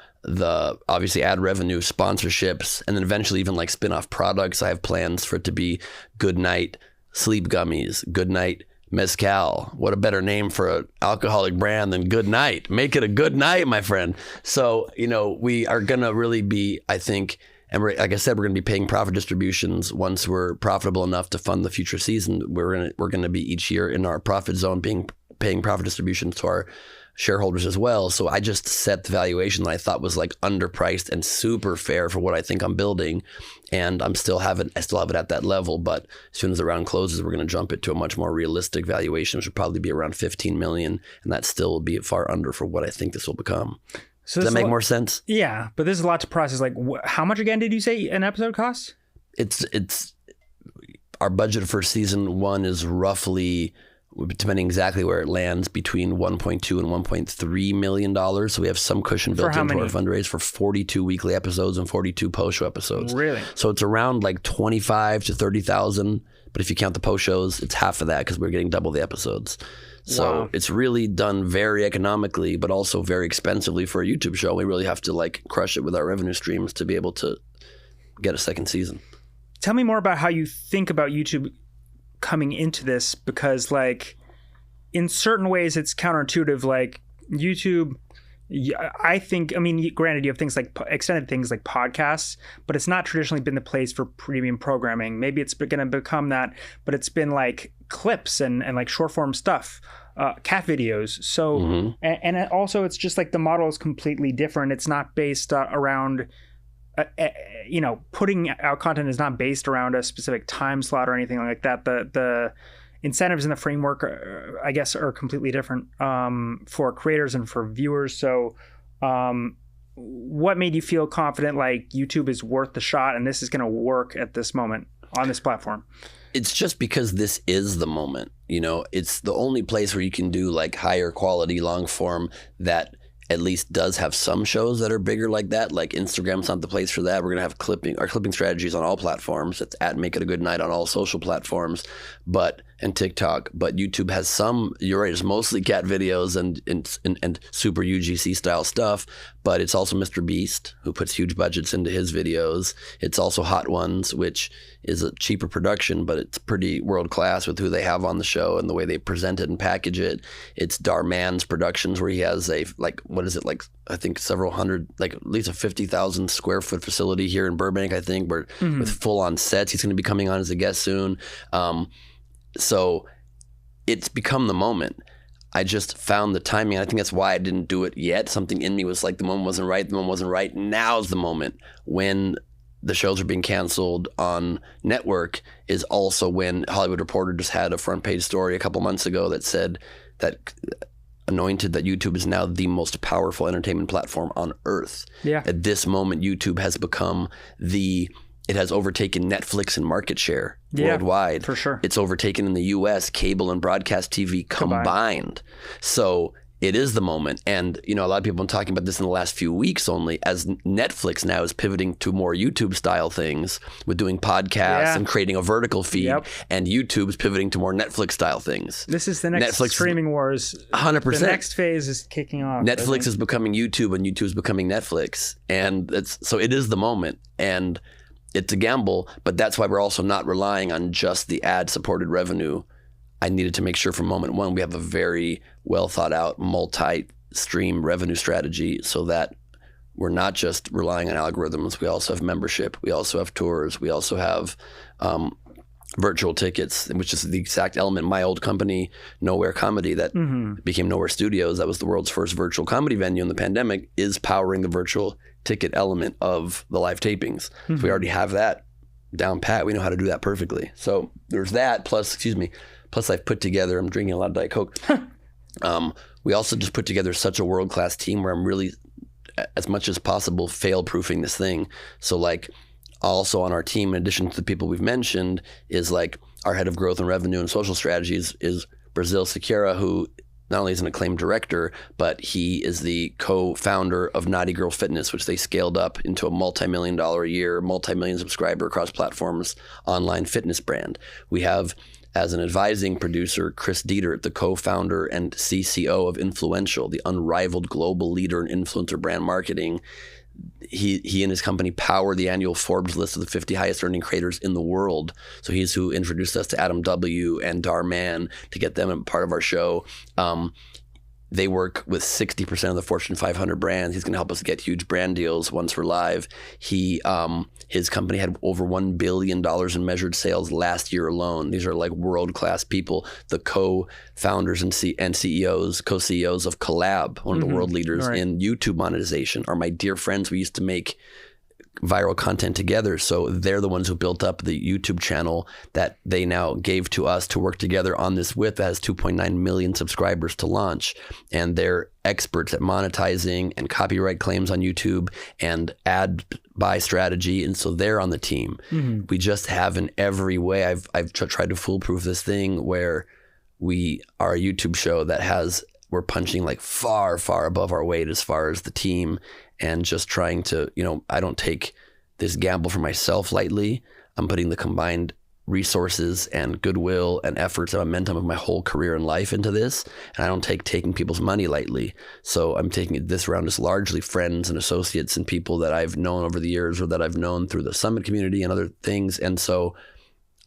obviously ad revenue, sponsorships, and then eventually even like spin-off products. I have plans for it to be Goodnight Sleep Gummies, Goodnight Mezcal. What a better name for an alcoholic brand than Goodnight. Make it a good night, my friend. So, we are going to really be, I think, and like I said, we're going to be paying profit distributions once we're profitable enough to fund the future season. We're going to be each year in our profit zone paying profit distributions to our shareholders as well. So I just set the valuation that I thought was like underpriced and super fair for what I think I'm building. And I still have it at that level. But as soon as the round closes, we're going to jump it to a much more realistic valuation, which would probably be around 15 million. And that still will be far under for what I think this will become. So does that make more sense? Yeah, but there's a lot to process. Like, how much again did you say an episode costs? It's our budget for season 1 is roughly, depending exactly where it lands, between $1.2 and $1.3 million. So we have some cushion built into our fundraise for 42 weekly episodes and 42 post-show episodes. Really? So it's around like 25 to 30,000. But if you count the post shows, it's half of that because we're getting double the episodes. So It's really done very economically, but also very expensively for a YouTube show. We really have to like crush it with our revenue streams to be able to get a second season. Tell me more about how you think about YouTube coming into this, because like in certain ways it's counterintuitive. Like YouTube, I think, granted you have things like extended things like podcasts, but it's not traditionally been the place for premium programming. Maybe it's going to become that, but it's been like clips and like short form stuff, cat videos. So, and also it's just like the model is completely different. It's not based around, putting out content is not based around a specific time slot or anything like that. The incentives in the framework, I guess, are completely different for creators and for viewers. So what made you feel confident like YouTube is worth the shot and this is going to work at this moment on this platform? It's just because this is the moment. It's the only place where you can do like higher quality long form that at least does have some shows that are bigger like that. Like Instagram's not the place for that. We're going to have our clipping strategies on all platforms. It's at Make It a Good Night on all social platforms, and TikTok. But YouTube has some, you're right, it's mostly cat videos and super UGC style stuff, but it's also Mr. Beast, who puts huge budgets into his videos. It's also Hot Ones, which is a cheaper production, but it's pretty world class with who they have on the show and the way they present it and package it. It's Darman's Productions, where he has I think several hundred, like at least a 50,000 square foot facility here in Burbank, I think, where with full on sets. He's going to be coming on as a guest soon. So it's become the moment. I just found the timing. I think that's why I didn't do it yet. Something in me was like, the moment wasn't right. Now's the moment. When the shows are being canceled on network is also when Hollywood Reporter just had a front page story a couple months ago that said that anointed that YouTube is now the most powerful entertainment platform on earth. Yeah. At this moment, YouTube has become it has overtaken Netflix in market share worldwide. For sure. It's overtaken in the US, cable and broadcast TV combined. So it is the moment. And, a lot of people have been talking about this in the last few weeks only, as Netflix now is pivoting to more YouTube style things with doing podcasts and creating a vertical feed, and YouTube's pivoting to more Netflix style things. This is the next streaming wars. 100%. The next phase is kicking off. Netflix is becoming YouTube and YouTube is becoming Netflix. And so it is the moment. And it's a gamble, but that's why we're also not relying on just the ad-supported revenue. I needed to make sure from moment one we have a very well thought out multi-stream revenue strategy so that we're not just relying on algorithms. We also have membership. We also have tours. We also have virtual tickets, which is the exact element. My old company, Nowhere Comedy, that became Nowhere Studios, that was the world's first virtual comedy venue in the pandemic, is powering the virtual ticket element of the live tapings. So we already have that down pat. We know how to do that perfectly. So there's that. Plus I've put together, I'm drinking a lot of Diet Coke. We also just put together such a world-class team where I'm really, as much as possible, fail-proofing this thing. So also on our team, in addition to the people we've mentioned, is our head of growth and revenue and social strategies is Brazil Sequeira, who not only is an acclaimed director, but he is the co-founder of Naughty Girl Fitness, which they scaled up into a multi-million-dollar a year, multi-million subscriber across platforms online fitness brand. We have, as an advising producer, Chris Dieter, the co-founder and CCO of Influential, the unrivaled global leader in influencer brand marketing. He and his company power the annual Forbes list of the 50 highest earning creators in the world. So he's who introduced us to Adam W. and Darman to get them a part of our show. They work with 60% of the Fortune 500 brands. He's going to help us get huge brand deals once we're live. His company had over $1 billion in measured sales last year alone. These are world-class people, the co-founders and CEOs, co-CEOs of Collab, one of the world leaders in YouTube monetization, are my dear friends. We used to make viral content together. So they're the ones who built up the YouTube channel that they now gave to us to work together on this with, that has 2.9 million subscribers to launch. And they're experts at monetizing and copyright claims on YouTube and ad buy strategy. And so they're on the team. We just have in every way, I've tried to foolproof this thing where we are a YouTube show that we're punching far, far above our weight as far as the team, and just trying to, I don't take this gamble for myself lightly. I'm putting the combined resources and goodwill and efforts and momentum of my whole career and life into this. And I don't take taking people's money lightly. So I'm taking it this round as largely friends and associates and people that I've known over the years or that I've known through the Summit community and other things. And so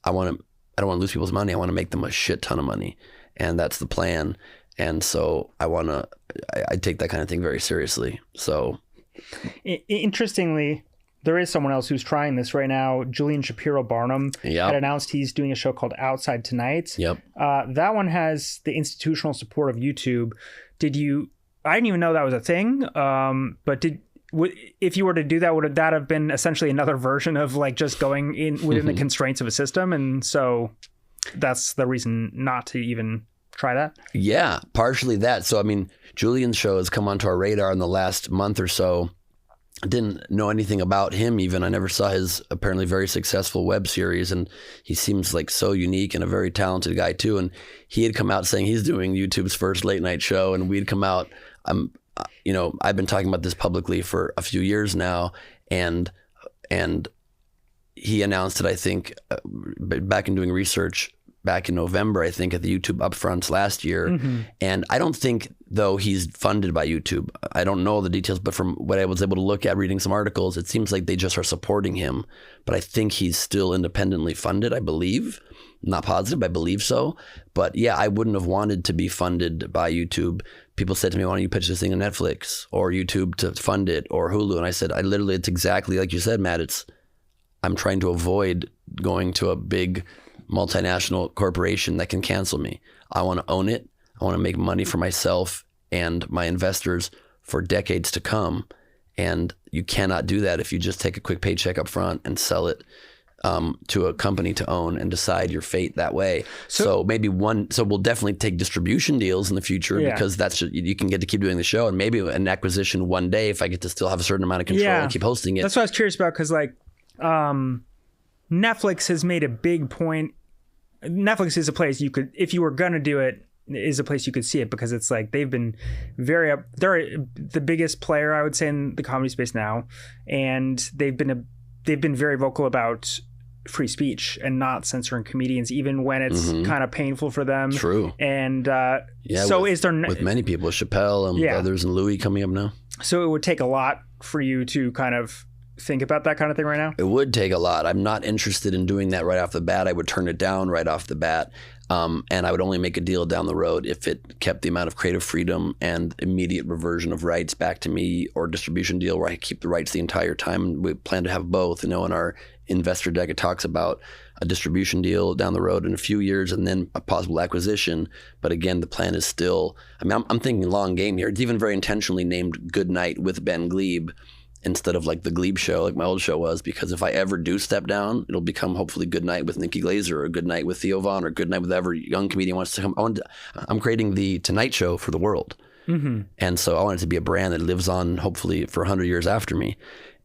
I don't want to lose people's money. I want to make them a shit ton of money. And that's the plan. And so I take that kind of thing very seriously. So interestingly, there is someone else who's trying this right now. Julian Shapiro Barnum had announced he's doing a show called Outside Tonight. That one has the institutional support of YouTube. I didn't even know that was a thing. But if you were to do that, would that have been essentially another version of just going in within the constraints of a system? And so that's the reason not to even try that? Yeah, partially that. So, Julian's show has come onto our radar in the last month or so. I didn't know anything about him even. I never saw his apparently very successful web series, and he seems so unique and a very talented guy too. And he had come out saying he's doing YouTube's first late night show, and we'd come out. I've been talking about this publicly for a few years now, and he announced it, I think, back in doing research back in November, I think, at the YouTube upfronts last year. And I don't think, though, he's funded by YouTube. I don't know the details, but from what I was able to look at reading some articles, it seems like they just are supporting him. But I think he's still independently funded, I believe. Not positive, but I believe so. But yeah, I wouldn't have wanted to be funded by YouTube. People said to me, why don't you pitch this thing on Netflix or YouTube to fund it, or Hulu? And I said, it's exactly like you said, Matt. I'm trying to avoid going to a big multinational corporation that can cancel me. I want to own it. I want to make money for myself and my investors for decades to come. And you cannot do that if you just take a quick paycheck up front and sell it to a company to own and decide your fate that way. So we'll definitely take distribution deals in the future because that's just, you can get to keep doing the show, and maybe an acquisition one day if I get to still have a certain amount of control and keep hosting it. That's what I was curious about, because like Netflix has made a big point. Netflix is a place you could, if you were going to do it, is a place you could see it, because it's like they've been they're the biggest player, I would say, in the comedy space now, and they've been very vocal about free speech and not censoring comedians, even when it's kind of painful for them. True. And so is there with many people, Chappelle and others, and Louis coming up now. So it would take a lot for you to kind of think about that kind of thing right now? It would take a lot. I'm not interested in doing that right off the bat. I would turn it down right off the bat. And I would only make a deal down the road if it kept the amount of creative freedom and immediate reversion of rights back to me, or distribution deal where I keep the rights the entire time. And we plan to have both. In our investor deck, it talks about a distribution deal down the road in a few years and then a possible acquisition. But again, the plan is still, I'm thinking long game here. It's even very intentionally named Good Night with Ben Gleib instead of like the Gleib Show, like my old show was, because if I ever do step down, it'll become hopefully Good Night with Nikki Glaser, or Good Night with Theo Vaughn, or Good Night with whatever young comedian wants to come. I'm creating the Tonight Show for the world. Mm-hmm. And so I want it to be a brand that lives on hopefully for 100 years after me.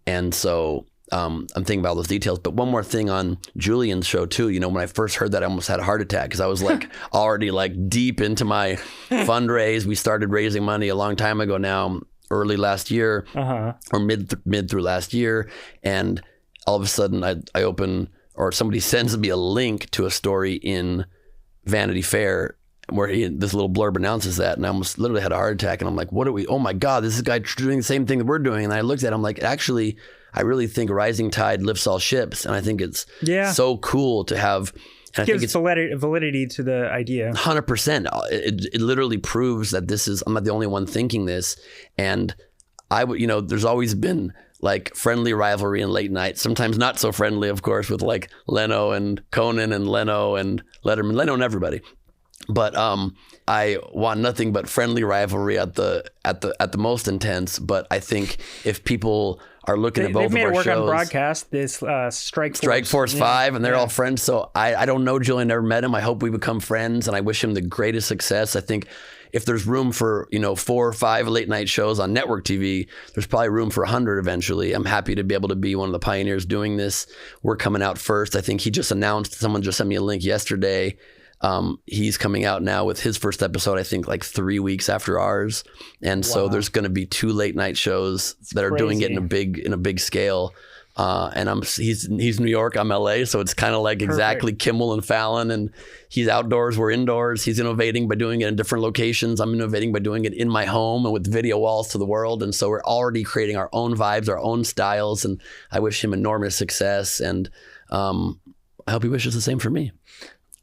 And so I'm thinking about those details. But one more thing on Julian's show too, when I first heard that, I almost had a heart attack, because I was like already like deep into my fundraise. We started raising money a long time ago now, early last year, or mid through last year, and all of a sudden I open, or somebody sends me a link to a story in Vanity Fair where this little blurb announces that, and I almost literally had a heart attack. And I'm like, what are we? Oh my God, this is a guy doing the same thing that we're doing. And I looked at it, I'm like, actually, I really think rising tide lifts all ships, and I think it's so cool to have. And it gives validity to the idea. 100%. It literally proves that I'm not the only one thinking this. And there's always been like friendly rivalry in late night, sometimes not so friendly, of course, with like Leno and Conan and Leno and Letterman, Leno and everybody. But I want nothing but friendly rivalry at the most intense. But I think if people are looking at both of our shows, they've made it work on broadcast. This Strike Force 5, and they're all friends. So I don't know Julian, never met him. I hope we become friends, and I wish him the greatest success. I think if there's room for 4 or 5 late night shows on network TV, there's probably room for 100 eventually. I'm happy to be able to be one of the pioneers doing this. We're coming out first. I think he just announced. Someone just sent me a link yesterday. He's coming out now with his first episode, I think like 3 weeks after ours. And so there's going to be 2 late night shows that are doing it in a big scale. And he's New York, I'm LA. So it's kind of like exactly Kimmel and Fallon, and he's outdoors, we're indoors. He's innovating by doing it in different locations. I'm innovating by doing it in my home and with video walls to the world. And so we're already creating our own vibes, our own styles. And I wish him enormous success. And I hope he wishes the same for me.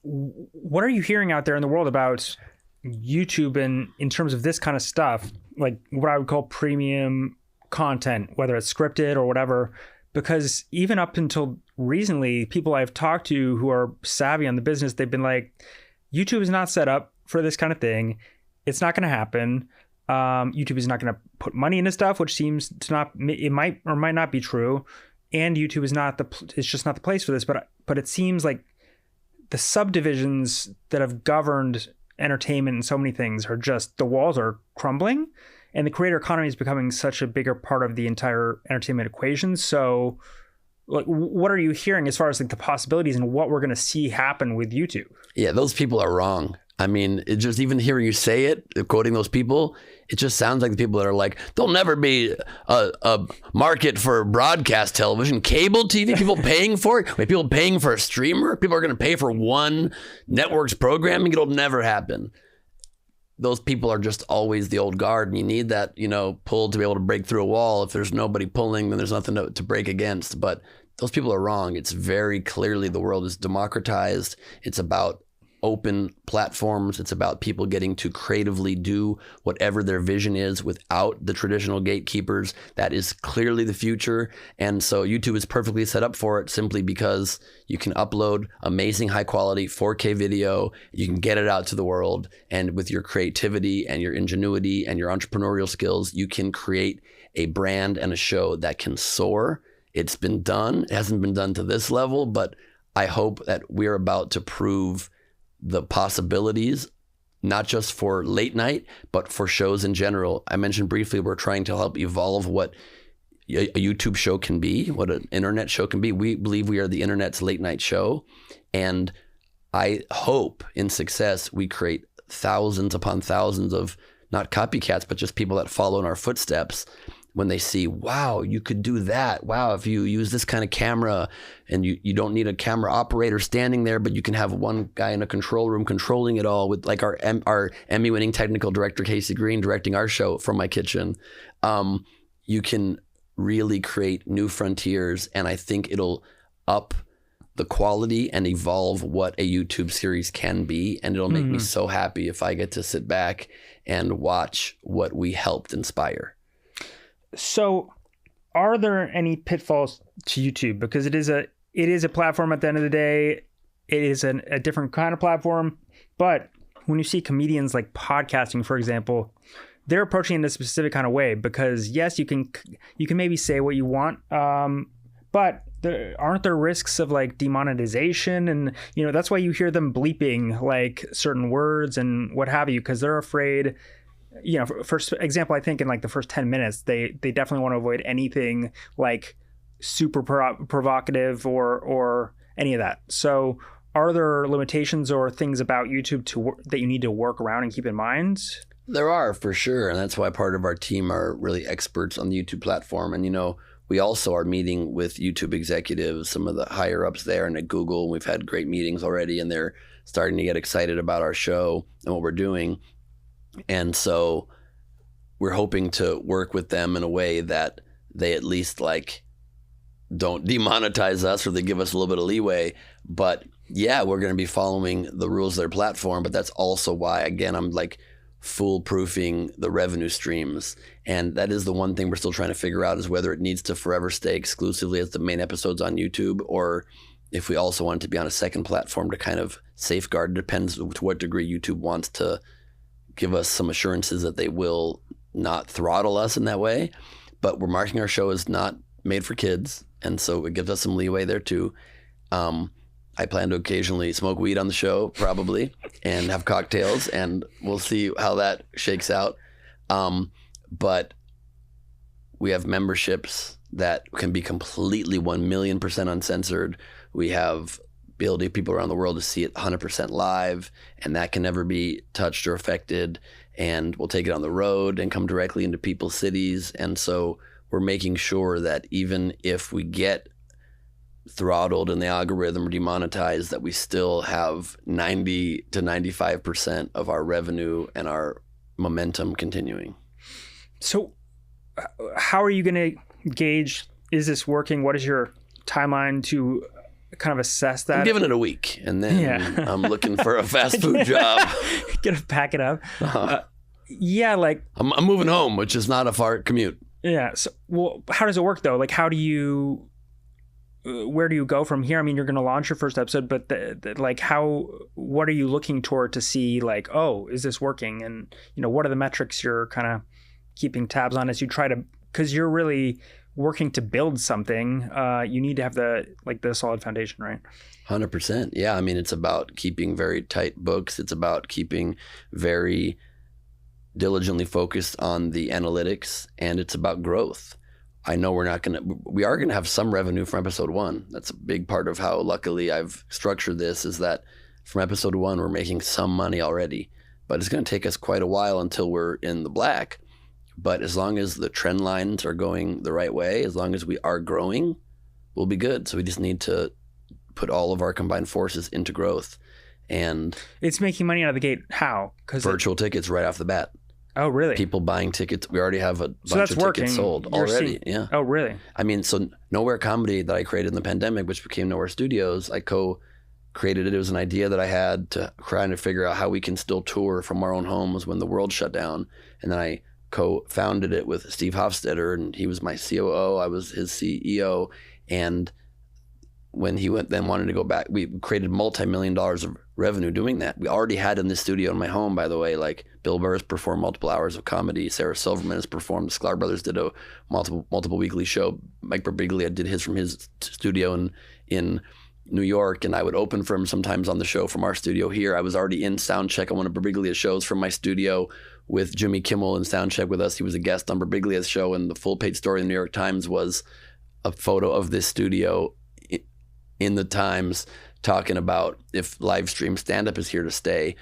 What are you hearing out there in the world about YouTube and in terms of this kind of stuff, like what I would call premium content, whether it's scripted or whatever? Because even up until recently, people I've talked to who are savvy on the business, they've been like, YouTube is not set up for this kind of thing. It's not going to happen. YouTube is not going to put money into stuff, which seems to not, it might or might not be true. And YouTube is it's just not the place for this. But it seems like the subdivisions that have governed entertainment and so many things are just, the walls are crumbling, and the creator economy is becoming such a bigger part of the entire entertainment equation. So like, what are you hearing as far as like the possibilities and what we're going to see happen with YouTube? Yeah, those people are wrong. I mean, it just, even hearing you say it, quoting those people, it just sounds like the people that are like, there'll never be a market for broadcast television, cable TV, people paying for it. Wait, people paying for a streamer? People are going to pay for one network's programming? It'll never happen. Those people are just always the old guard, and you need that, pull to be able to break through a wall. If there's nobody pulling, then there's nothing to break against. But those people are wrong. It's very clearly the world is democratized. It's about open platforms. It's about people getting to creatively do whatever their vision is without the traditional gatekeepers. That is clearly the future. And so YouTube is perfectly set up for it, simply because you can upload amazing high quality 4K video. You can get it out to the world. And with your creativity and your ingenuity and your entrepreneurial skills, you can create a brand and a show that can soar It's been done. It hasn't been done to this level, but I hope that we're about to prove the possibilities, not just for late night, but for shows in general. I mentioned briefly, we're trying to help evolve what a YouTube show can be, what an internet show can be. We believe we are the internet's late night show. And I hope in success, we create thousands upon thousands of not copycats, but just people that follow in our footsteps when they see, wow, you could do that. Wow, if you use this kind of camera and you don't need a camera operator standing there, but you can have one guy in a control room controlling it all with like our Emmy-winning technical director, Casey Green, directing our show from my kitchen. You can really create new frontiers, and I think it'll up the quality and evolve what a YouTube series can be, and it'll make me so happy if I get to sit back and watch what we helped inspire. So are there any pitfalls to YouTube? Because it is a platform at the end of the day. It is a different kind of platform. But when you see comedians like podcasting, for example, they're approaching it in a specific kind of way, because yes, you can maybe say what you want, but aren't there risks of like demonetization? And, you know, that's why you hear them bleeping like certain words and what have you, because they're afraid. You know, for example, I think in like the first 10 minutes, they definitely want to avoid anything like super provocative or any of that. So are there limitations or things about YouTube that you need to work around and keep in mind? There are, for sure. And that's why part of our team are really experts on the YouTube platform. And, you know, we also are meeting with YouTube executives, some of the higher ups there, and at Google. We've had great meetings already, and they're starting to get excited about our show and what we're doing. And so we're hoping to work with them in a way that they at least like don't demonetize us, or they give us a little bit of leeway. But yeah, we're going to be following the rules of their platform. But that's also why, again, I'm like foolproofing the revenue streams. And that is the one thing we're still trying to figure out, is whether it needs to forever stay exclusively as the main episodes on YouTube, or if we also want it to be on a second platform to kind of safeguard. It depends to what degree YouTube wants to give us some assurances that they will not throttle us in that way. But we're marking our show as not made for kids, and so it gives us some leeway there too. I plan to occasionally smoke weed on the show, probably, and have cocktails, and we'll see how that shakes out. But we have memberships that can be completely 1,000,000% uncensored. We have the ability of people around the world to see it 100% live, and that can never be touched or affected. And we'll take it on the road and come directly into people's cities. And so we're making sure that even if we get throttled in the algorithm or demonetized, that we still have 90 to 95% of our revenue and our momentum continuing. So how are you going to gauge, is this working? What is your timeline to kind of assess that? I'm giving it a week, and then I'm looking for a fast food job. Gonna pack it up. Yeah, like I'm moving home, which is not a far commute. Yeah. So, well, how does it work though? Like, how do you? Where do you go from here? I mean, you're going to launch your first episode, but like, what are you looking toward to see? Like, oh, is this working? And you know, what are the metrics you're kind of keeping tabs on as you try to? Because you're really working to build something. You need to have the solid foundation, right? 100%. Yeah. I mean, it's about keeping very tight books. It's about keeping very diligently focused on the analytics, and it's about growth. I know we are going to have some revenue from episode 1. That's a big part of how luckily I've structured this, is that from episode 1, we're making some money already, but it's going to take us quite a while until we're in the black. But as long as the trend lines are going the right way, as long as we are growing, we'll be good. So we just need to put all of our combined forces into growth. And it's making money out of the gate. How? Virtual tickets right off the bat. Oh, really? People buying tickets. We already have a bunch of tickets sold already. Yeah. Oh, really? I mean, so Nowhere Comedy that I created in the pandemic, which became Nowhere Studios, I co-created it. It was an idea that I had to try to figure out how we can still tour from our own homes when the world shut down. And then I co-founded it with Steve Hofstetter, and he was my COO. I was his CEO. And when he then wanted to go back, we created multi-million dollars of revenue doing that. We already had in the studio in my home, by the way, like Bill Burr has performed multiple hours of comedy. Sarah Silverman has performed. The Sklar Brothers did a multiple weekly show. Mike Birbiglia did his from his studio in New York, and I would open for him sometimes on the show from our studio here. I was already in soundcheck on one of Birbiglia's shows from my studio with Jimmy Kimmel in soundcheck with us. He was a guest on Birbiglia's show, and the full page story in the New York Times was a photo of this studio in the Times talking about if live stream stand-up is here to stay.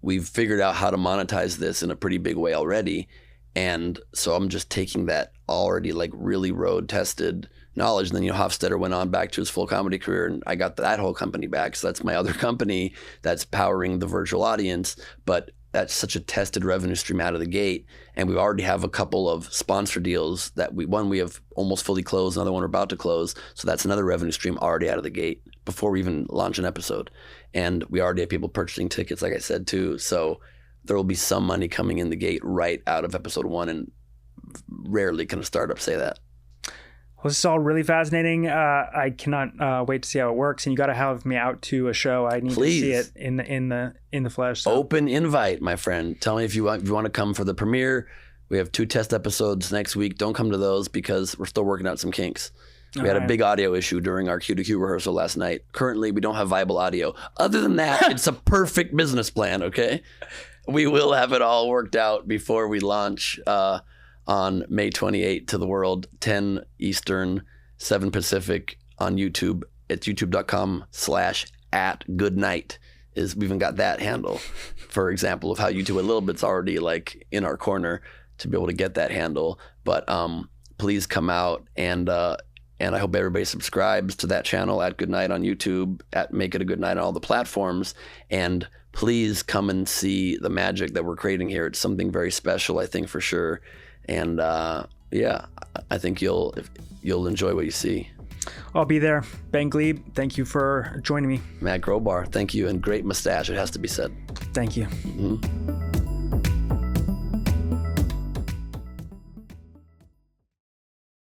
We've figured out how to monetize this in a pretty big way already. And so I'm just taking that already like really road tested knowledge. And then, Hofstetter went on back to his full comedy career, and I got that whole company back. So that's my other company that's powering the virtual audience. But that's such a tested revenue stream out of the gate. And we already have a couple of sponsor deals that we have almost fully closed, another one we're about to close. So that's another revenue stream already out of the gate before we even launch an episode. And we already have people purchasing tickets, like I said, too. So there will be some money coming in the gate right out of episode 1, and rarely can a startup say that. Well, this is all really fascinating. I cannot wait to see how it works, and you got to have me out to a show. I need Please. to see it in the flesh. So. Open invite, my friend. Tell me if you want to come for the premiere. We have 2 test episodes next week. Don't come to those because we're still working out some kinks. We had a big audio issue during our Q2Q rehearsal last night. Currently, we don't have viable audio. Other than that, it's a perfect business plan, okay? We will have it all worked out before we launch on May 28th to the world, 10 Eastern, 7 Pacific on YouTube. It's youtube.com/@goodnight. We've even got that handle, for example, of how YouTube a little bit's already like in our corner to be able to get that handle. But please come out, and I hope everybody subscribes to that channel at Goodnight on YouTube, at Make It a Good Night on all the platforms. And please come and see the magic that we're creating here. It's something very special, I think, for sure. And I think you'll enjoy what you see. I'll be there. Ben Gleib, thank you for joining me. Matt Grobar, thank you, and great mustache, it has to be said. Thank you. Mm-hmm.